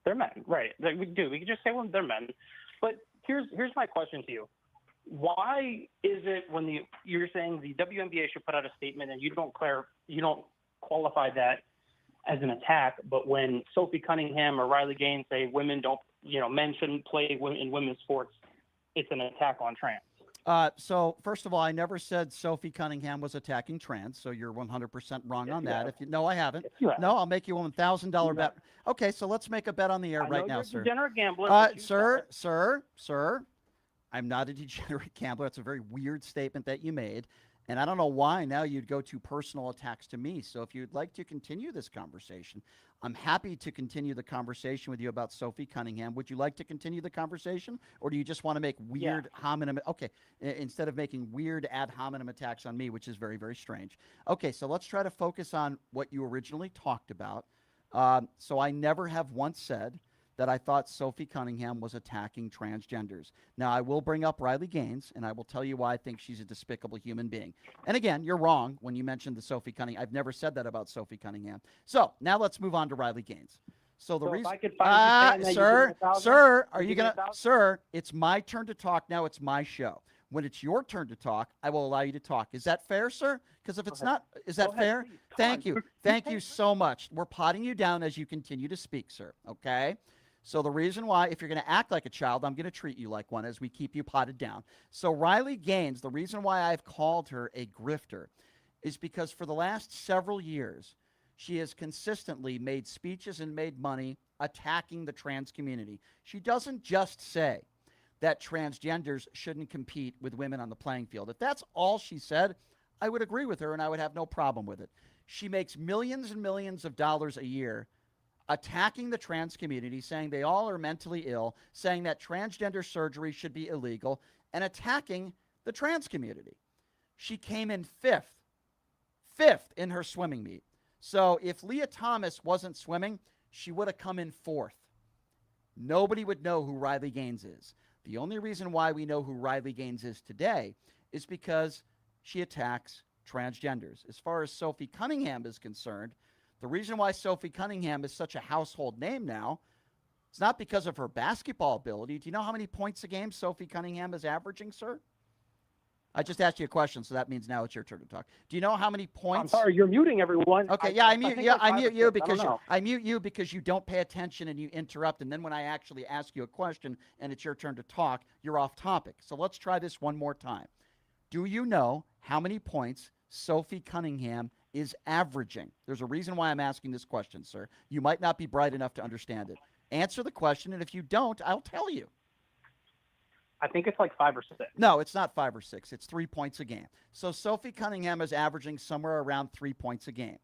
They're men, right? Like we could just say, well, they're men. But here's my question to you: why is it when you're saying the WNBA should put out a statement and you don't qualify that as an attack, but when Sophie Cunningham or Riley Gaines say men shouldn't play in women's sports, it's an attack on trans? So first of all, I never said Sophie Cunningham was attacking trans, so you're 100% wrong on that. No, I haven't. No, I'll make you a $1,000 bet. Okay, so let's make a bet on the air right now, sir. Degenerate gambler. Sir, I'm not a degenerate gambler. That's a very weird statement that you made. And I don't know why now you'd go to personal attacks to me. So if you'd like to continue this conversation, I'm happy to continue the conversation with you about Sophie Cunningham. Would you like to continue the conversation? Or do you just want to make weird hominem? Okay, instead of making weird ad hominem attacks on me, which is very, very strange. Okay, so let's try to focus on what you originally talked about. So I never have once said that I thought Sophie Cunningham was attacking transgenders. Now, I will bring up Riley Gaines, and I will tell you why I think she's a despicable human being. And again, you're wrong when you mentioned the Sophie Cunningham. I've never said that about Sophie Cunningham. So now let's move on to Riley Gaines. So the reason, sir, it's my turn to talk now. It's my show. When it's your turn to talk, I will allow you to talk. Is that fair, sir? Because if it's not, is that fair? Thank you. Thank you so much. We're potting you down as you continue to speak, sir. Okay? So the reason why, if you're going to act like a child, I'm going to treat you like one as we keep you potted down. So Riley Gaines, the reason why I've called her a grifter is because for the last several years, she has consistently made speeches and made money attacking the trans community. She doesn't just say that transgenders shouldn't compete with women on the playing field. If that's all she said, I would agree with her and I would have no problem with it. She makes millions and millions of dollars a year attacking the trans community, saying they all are mentally ill, saying that transgender surgery should be illegal, and attacking the trans community. She came in fifth in her swimming meet. So if Leah Thomas wasn't swimming, she would have come in fourth. Nobody would know who Riley Gaines is. The only reason why we know who Riley Gaines is today is because she attacks transgenders. As far as Sophie Cunningham is concerned, the reason why Sophie Cunningham is such a household name now, it's not because of her basketball ability. Do you know how many points a game Sophie Cunningham is averaging, sir? I just asked you a question, so that means now it's your turn to talk. Do you know how many points? I'm sorry, you're muting everyone. Okay, I mute you because you don't pay attention and you interrupt. And then when I actually ask you a question and it's your turn to talk, you're off topic. So let's try this one more time. Do you know how many points Sophie Cunningham is averaging? There's a reason why I'm asking this question, sir. You might not be bright enough to understand it. Answer the question, and if you don't, I'll tell you. I think it's like 5 or 6. No, it's not 5 or 6. It's 3 points a game. So Sophie Cunningham is averaging somewhere around 3 points a game.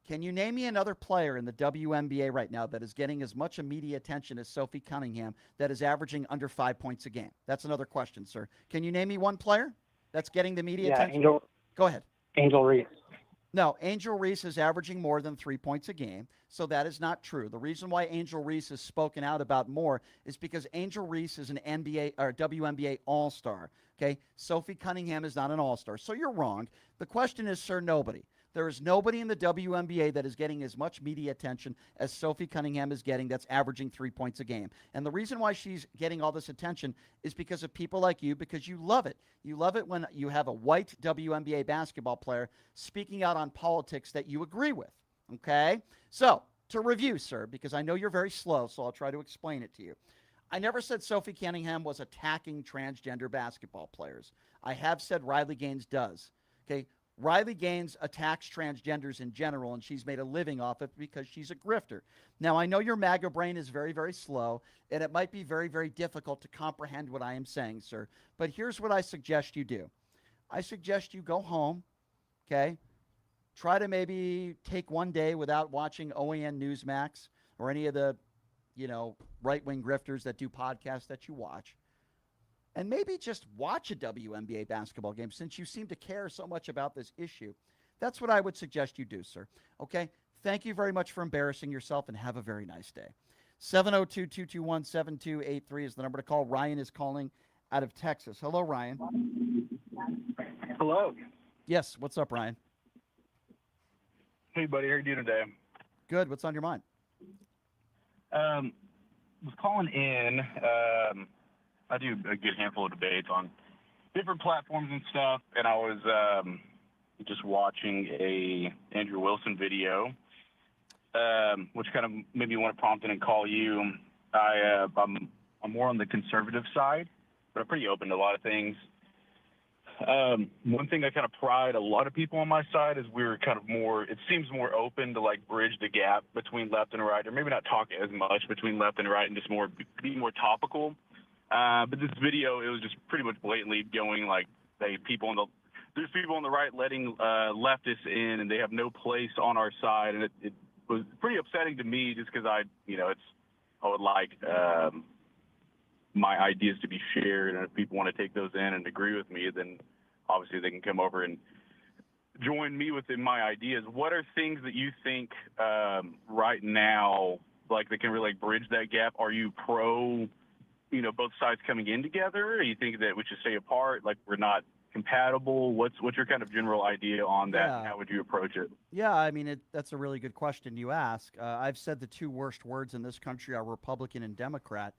Can you name me another player in the WNBA right now that is getting as much media attention as Sophie Cunningham that is averaging under 5 points a game? That's another question, sir. Can you name me one player that's getting the media attention? Go ahead. Angel Reese. No, Angel Reese is averaging more than 3 points a game, so that is not true. The reason why Angel Reese has spoken out about more is because Angel Reese is an NBA or WNBA All-Star. Okay, Sophie Cunningham is not an All-Star, so you're wrong. The question is, sir, nobody. There is nobody in the WNBA that is getting as much media attention as Sophie Cunningham is getting that's averaging 3 points a game. And the reason why she's getting all this attention is because of people like you, because you love it. You love it when you have a white WNBA basketball player speaking out on politics that you agree with, okay? So, to review, sir, because I know you're very slow, so I'll try to explain it to you. I never said Sophie Cunningham was attacking transgender basketball players. I have said Riley Gaines does, okay? Riley Gaines attacks transgenders in general, and she's made a living off it because she's a grifter. Now, I know your MAGA brain is very, very slow, and it might be very, very difficult to comprehend what I am saying, sir. But here's what I suggest you do. I suggest you go home, okay? Try to maybe take one day without watching OAN Newsmax or any of the, right-wing grifters that do podcasts that you watch. And maybe just watch a WNBA basketball game since you seem to care so much about this issue. That's what I would suggest you do, sir. Okay? Thank you very much for embarrassing yourself, and have a very nice day. 702-221-7283 is the number to call. Ryan is calling out of Texas. Hello, Ryan. Hello. Yes, what's up, Ryan? Hey, buddy. How are you doing today? Good. What's on your mind? Was calling in. I do a good handful of debates on different platforms and stuff, and I was just watching a Andrew Wilson video, which kind of made me want to prompt in and call you. I'm more on the conservative side, but I'm pretty open to a lot of things. One thing I kind of pride a lot of people on my side is we're kind of more, it seems more open to like bridge the gap between left and right, or maybe not talk as much between left and right and just more be more topical. But this video, it was just pretty much blatantly going like there's people on the right letting leftists in, and they have no place on our side, and it was pretty upsetting to me just because I would like my ideas to be shared, and if people want to take those in and agree with me, then obviously they can come over and join me within my ideas. What are things that you think right now, like they can really like bridge that gap? Are you pro, both sides coming in together? Or you think that we should stay apart, like we're not compatible? What's your kind of general idea on that? Yeah. And how would you approach it? Yeah, I mean, that's a really good question you ask. I've said the two worst words in this country are Republican and Democrat,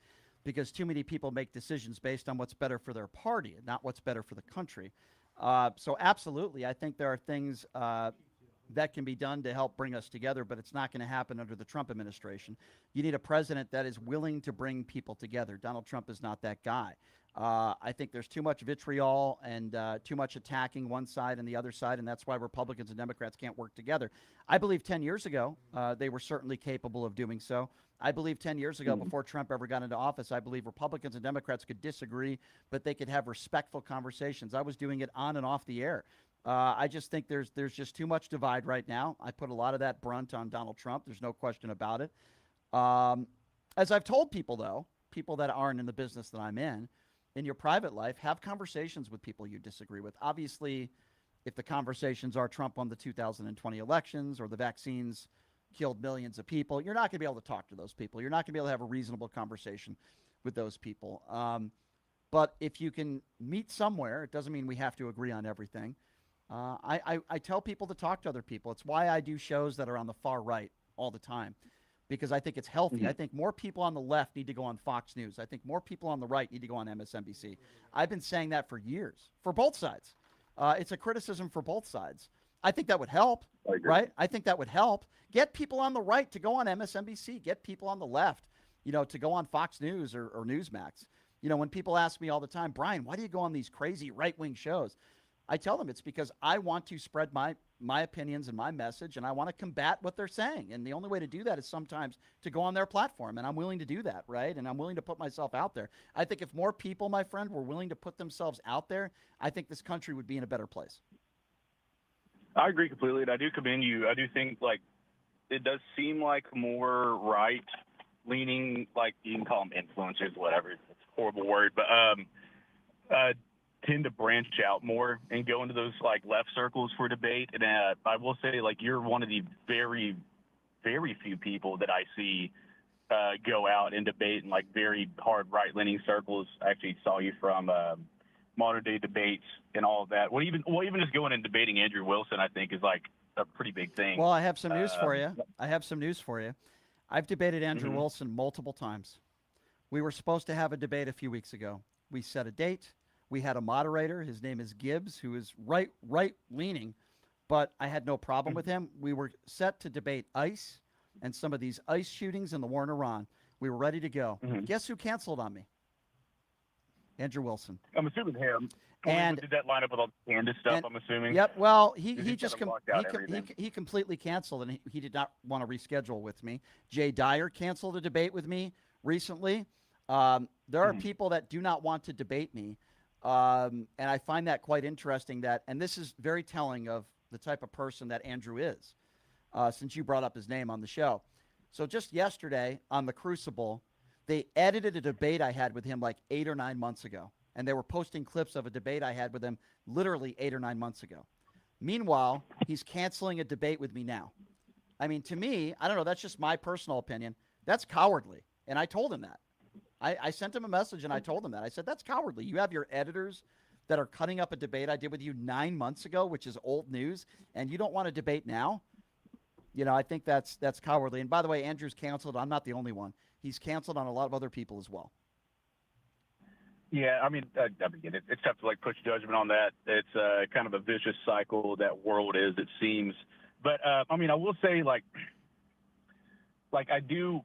because too many people make decisions based on what's better for their party and not what's better for the country. So absolutely, I think there are things that can be done to help bring us together, but it's not going to happen under the Trump administration. You need a president that is willing to bring people together. Donald Trump is not that guy. I think there's too much vitriol and too much attacking one side and the other side, and that's why Republicans and Democrats can't work together. I believe 10 years ago, they were certainly capable of doing so. I believe 10 years ago, before Trump ever got into office, I believe Republicans and Democrats could disagree, but they could have respectful conversations. I was doing it on and off the air. I just think there's just too much divide right now. I put a lot of that brunt on Donald Trump. There's no question about it. As I've told people, though, people that aren't in the business that I'm in your private life, have conversations with people you disagree with. Obviously, if the conversations are Trump won the 2020 elections or the vaccines killed millions of people, you're not going to be able to talk to those people. You're not going to be able to have a reasonable conversation with those people. But if you can meet somewhere, it doesn't mean we have to agree on everything. I tell people to talk to other people. It's why I do shows that are on the far right all the time, because I think it's healthy. I think more people on the left need to go on Fox News. I think more people on the right need to go on MSNBC. I've been saying that for years, for both sides. It's a criticism for both sides. I think that would help, right? I think that would help. Get people on the right to go on MSNBC. Get people on the left, to go on Fox News or Newsmax. When people ask me all the time, Brian, why do you go on these crazy right-wing shows? I tell them it's because I want to spread my opinions and my message, and I want to combat what they're saying. And the only way to do that is sometimes to go on their platform, and I'm willing to do that, right? And I'm willing to put myself out there. I think if more people, my friend, were willing to put themselves out there, I think this country would be in a better place. I agree completely, and I do commend you. I do think, like, it does seem like more right-leaning, like, you can call them influencers, whatever. It's a horrible word, but tend to branch out more and go into those, like, left circles for debate. And I will say, like, you're one of the very, very few people that I see go out and debate in, like, very hard right-leaning circles. I actually saw you from modern day debates and all of that. Well, even just going and debating Andrew Wilson, I think, is like a pretty big thing. Well, I have some news for you. I've debated Andrew Wilson multiple times. We were supposed to have a debate a few weeks ago. We set a date. We had a moderator. His name is Gibbs, who is right-leaning, but I had no problem with him. We were set to debate ICE and some of these ICE shootings in the war in Iran. We were ready to go. Guess who canceled on me? Andrew Wilson. I'm assuming him. And did that line up with all the Candace stuff? I'm assuming. Yep. Well, he He just kinda blocked out everything. he completely canceled, and he did not want to reschedule with me. Jay Dyer canceled a debate with me recently. There are people that do not want to debate me, and I find that quite interesting. That, and this is very telling of the type of person that Andrew is, since you brought up his name on the show. So just yesterday on the Crucible, they edited a debate I had with him like 8 or 9 months ago. And they were posting clips of a debate I had with him literally 8 or 9 months ago. Meanwhile, he's canceling a debate with me now. I mean, to me, I don't know, that's just my personal opinion. That's cowardly. And I told him that. I sent him a message and I told him that. I said, that's cowardly. You have your editors that are cutting up a debate I did with you 9 months ago, which is old news, and you don't want to debate now? You know, I think that's cowardly. And by the way, Andrew's canceled. I'm not the only one. He's canceled on a lot of other people as well. Yeah, I mean, it's tough to like push judgment on that. It's kind of a vicious cycle that world is, it seems. But I mean, I will say like I do.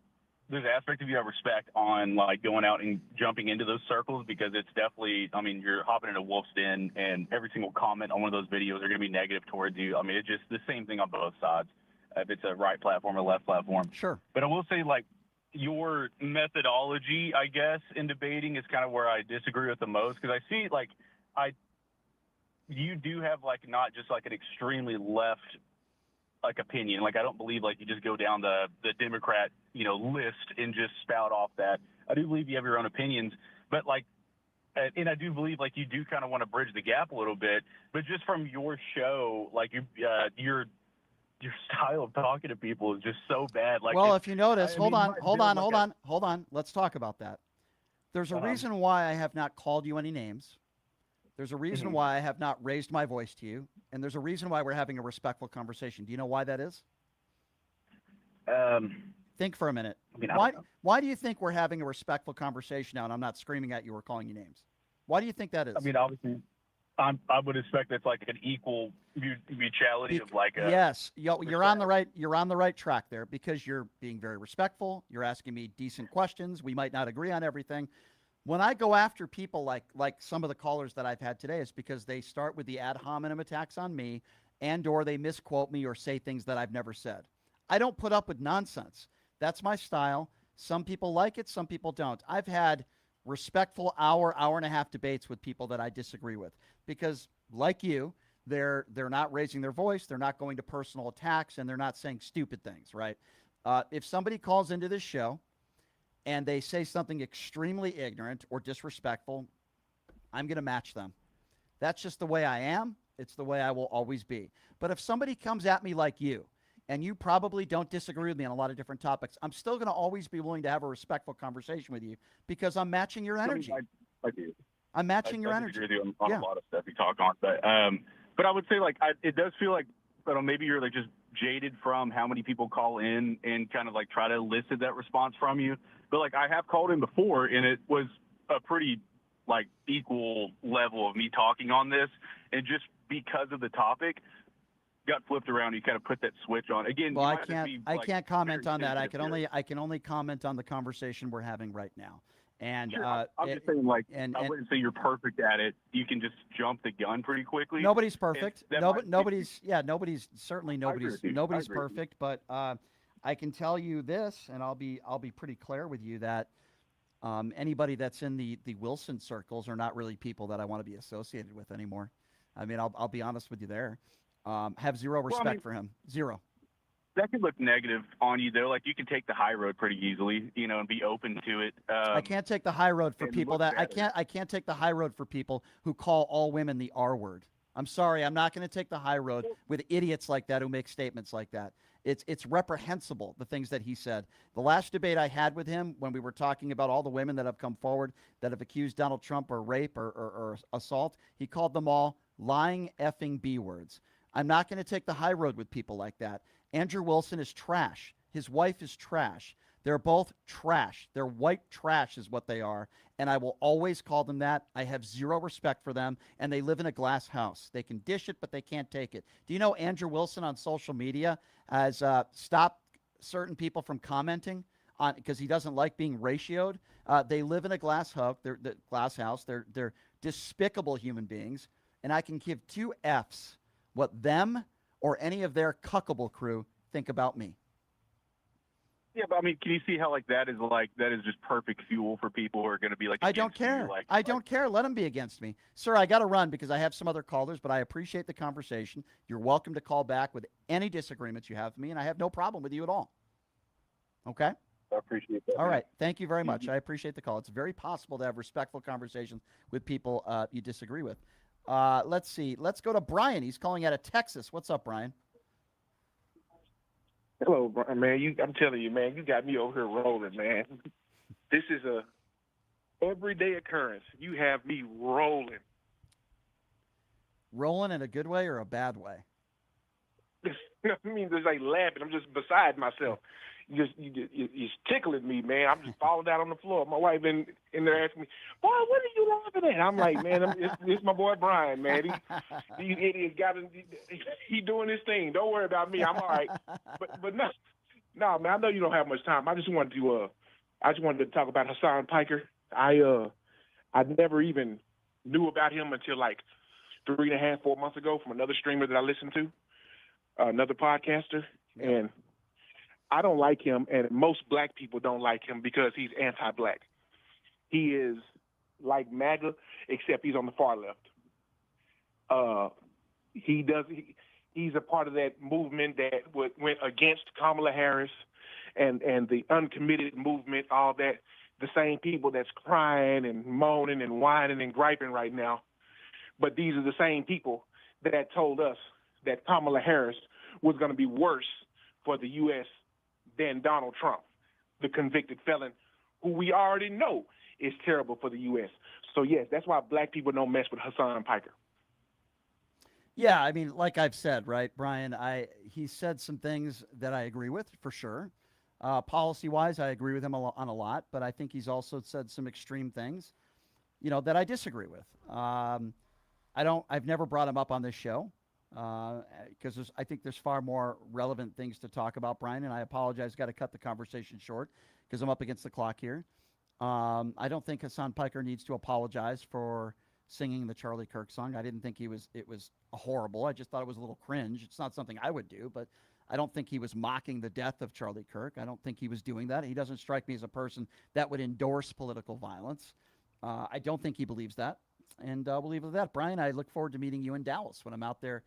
There's an aspect of you I respect on like going out and jumping into those circles, because it's definitely. I mean, you're hopping into wolf's den, and every single comment on one of those videos are going to be negative towards you. I mean, it's just the same thing on both sides. If it's a right platform or left platform. Sure. But I will say like, your methodology, I guess, in debating is kind of where I disagree with the most, because I see like you do have like not just like an extremely left like opinion. Like I don't believe like you just go down the Democrat list and just spout off that. I do believe you have your own opinions, but like, and I do believe like you do kind of want to bridge the gap a little bit. But just from your show, like your style of talking to people is just so bad. Like, well, if you notice, hold on. Let's talk about that. There's a reason why I have not called you any names. There's a reason why I have not raised my voice to you. And there's a reason why we're having a respectful conversation. Do you know why that is? Think for a minute. I mean, why do you think we're having a respectful conversation now and I'm not screaming at you or calling you names? Why do you think that is? I mean, obviously, I would expect it's like an equal mutuality of like a. Yes, you're on the right track there, because you're being very respectful. You're asking me decent questions. We might not agree on everything. When I go after people like some of the callers that I've had today, it's because they start with the ad hominem attacks on me, or they misquote me or say things that I've never said. I don't put up with nonsense. That's my style. Some people like it, some people don't. I've had respectful hour and a half debates with people that I disagree with, because like you, they're not raising their voice, they're not going to personal attacks, and they're not saying stupid things, right? If somebody calls into this show and they say something extremely ignorant or disrespectful, I'm going to match them. That's just the way I am. It's the way I will always be. But if somebody comes at me like you, and you probably don't disagree with me on a lot of different topics, I'm still going to always be willing to have a respectful conversation with you, because I'm matching your energy. I do. I'm matching your energy. I agree with you on a lot of stuff you talk on, but I would say like it does feel like, I don't know, maybe you're like just jaded from how many people call in and kind of like try to elicit that response from you. But like I have called in before, and it was a pretty like equal level of me talking on this, and just because of the topic, got flipped around. You kind of put that switch on again. Well, I can't comment on that. I can only comment on the conversation we're having right now. And sure, I'm just saying, like, I wouldn't say you're perfect at it. You can just jump the gun pretty quickly. Nobody's perfect. Nobody's perfect. But I can tell you this, and I'll be pretty clear with you that anybody that's in the Wilson circles are not really people that I want to be associated with anymore. I mean, I'll be honest with you there. Have zero respect for him. Zero. That could look negative on you, though. Like, you can take the high road pretty easily, and be open to it. I can't take the high road for people that I can't take the high road for people who call all women the R word. I'm sorry. I'm not going to take the high road with idiots like that who make statements like that. It's reprehensible, the things that he said. The last debate I had with him, when we were talking about all the women that have come forward that have accused Donald Trump of rape or assault, he called them all lying effing B words. I'm not going to take the high road with people like that. Andrew Wilson is trash. His wife is trash. They're both trash. They're white trash is what they are. And I will always call them that. I have zero respect for them. And they live in a glass house. They can dish it, but they can't take it. Do you know Andrew Wilson on social media has stopped certain people from commenting because he doesn't like being ratioed. They live in a glass house. They're despicable human beings, and I can give 2 Fs what them or any of their cuckable crew think about me. Yeah, but I mean, can you see how that is just perfect fuel for people who are going to be like? I don't care. I don't care. Let them be against me, sir. I got to run because I have some other callers, but I appreciate the conversation. You're welcome to call back with any disagreements you have with me, and I have no problem with you at all. Okay. I appreciate that. All right. Thank you very much. I appreciate the call. It's very possible to have respectful conversations with people you disagree with. Let's see. Let's go to Brian. He's calling out of Texas. What's up, Brian? Hello, man. I'm telling you, man, you got me over here rolling, man. This is a everyday occurrence. You have me rolling. Rolling in a good way or a bad way? I mean, there's laughing. I'm just beside myself. You're tickling me, man. I'm just falling down on the floor. My wife in there asking me, "Boy, what are you laughing at?" I'm like, "Man, it's my boy Brian, man. These idiots he doing his thing. Don't worry about me. I'm all right." But no, man. I know you don't have much time. I just wanted to talk about Hasan Piker. I never even knew about him until 3.5, 4 months ago from another streamer that I listened to, another podcaster, and I don't like him, and most black people don't like him because he's anti-black. He is like MAGA, except he's on the far left. He's a part of that movement that went against Kamala Harris and the uncommitted movement, all that. The same people that's crying and moaning and whining and griping right now. But these are the same people that told us that Kamala Harris was going to be worse for the U.S. than Donald Trump, the convicted felon, who we already know is terrible for the U.S. So, yes, that's why black people don't mess with Hasan Piker. Yeah, I mean, like I've said, right, Brian, he said some things that I agree with for sure. Policy-wise, I agree with him on a lot, but I think he's also said some extreme things, that I disagree with. I've never brought him up on this show because I think there's far more relevant things to talk about, Brian, and I apologize. Got to cut the conversation short because I'm up against the clock here. I don't think Hasan Piker needs to apologize for singing the Charlie Kirk song. I didn't think it was horrible. I just thought it was a little cringe. It's not something I would do, but I don't think he was mocking the death of Charlie Kirk. I don't think he was doing that. He doesn't strike me as a person that would endorse political violence. I don't think he believes that. And we'll leave it at that. Brian, I look forward to meeting you in Dallas when I'm out there.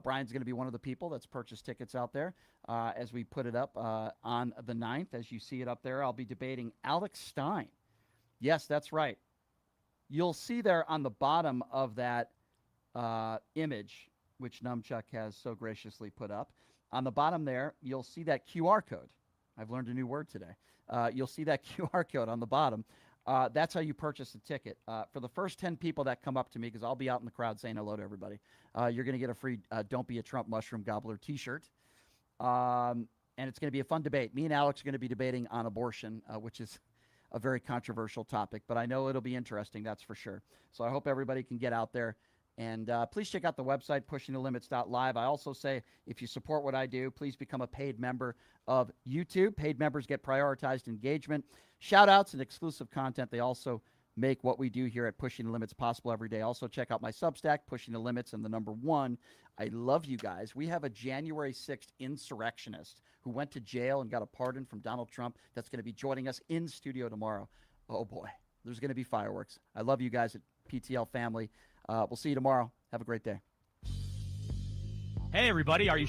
Brian's going to be one of the people that's purchased tickets out there as we put it up on the 9th. As you see it up there, I'll be debating Alex Stein. Yes, that's right. You'll see there on the bottom of that image, which Numchuck has so graciously put up. On the bottom there, you'll see that QR code. I've learned a new word today. You'll see that QR code on the bottom. That's how you purchase a ticket. For the first 10 people that come up to me, because I'll be out in the crowd saying hello to everybody, you're going to get a free Don't Be a Trump Mushroom Gobbler t-shirt. And it's going to be a fun debate. Me and Alex are going to be debating on abortion, which is a very controversial topic, but I know it'll be interesting, that's for sure. So I hope everybody can get out there. And please check out the website, pushingthelimits.live. I also say, if you support what I do, please become a paid member of YouTube. Paid members get prioritized engagement, shout-outs, and exclusive content. They also make what we do here at Pushing the Limits possible every day. Also, check out my Substack, Pushing the Limits, and the number 1. I love you guys. We have a January 6th insurrectionist who went to jail and got a pardon from Donald Trump that's going to be joining us in studio tomorrow. Oh, boy. There's going to be fireworks. I love you guys at PTL family. We'll see you tomorrow. Have a great day. Hey, everybody. Are you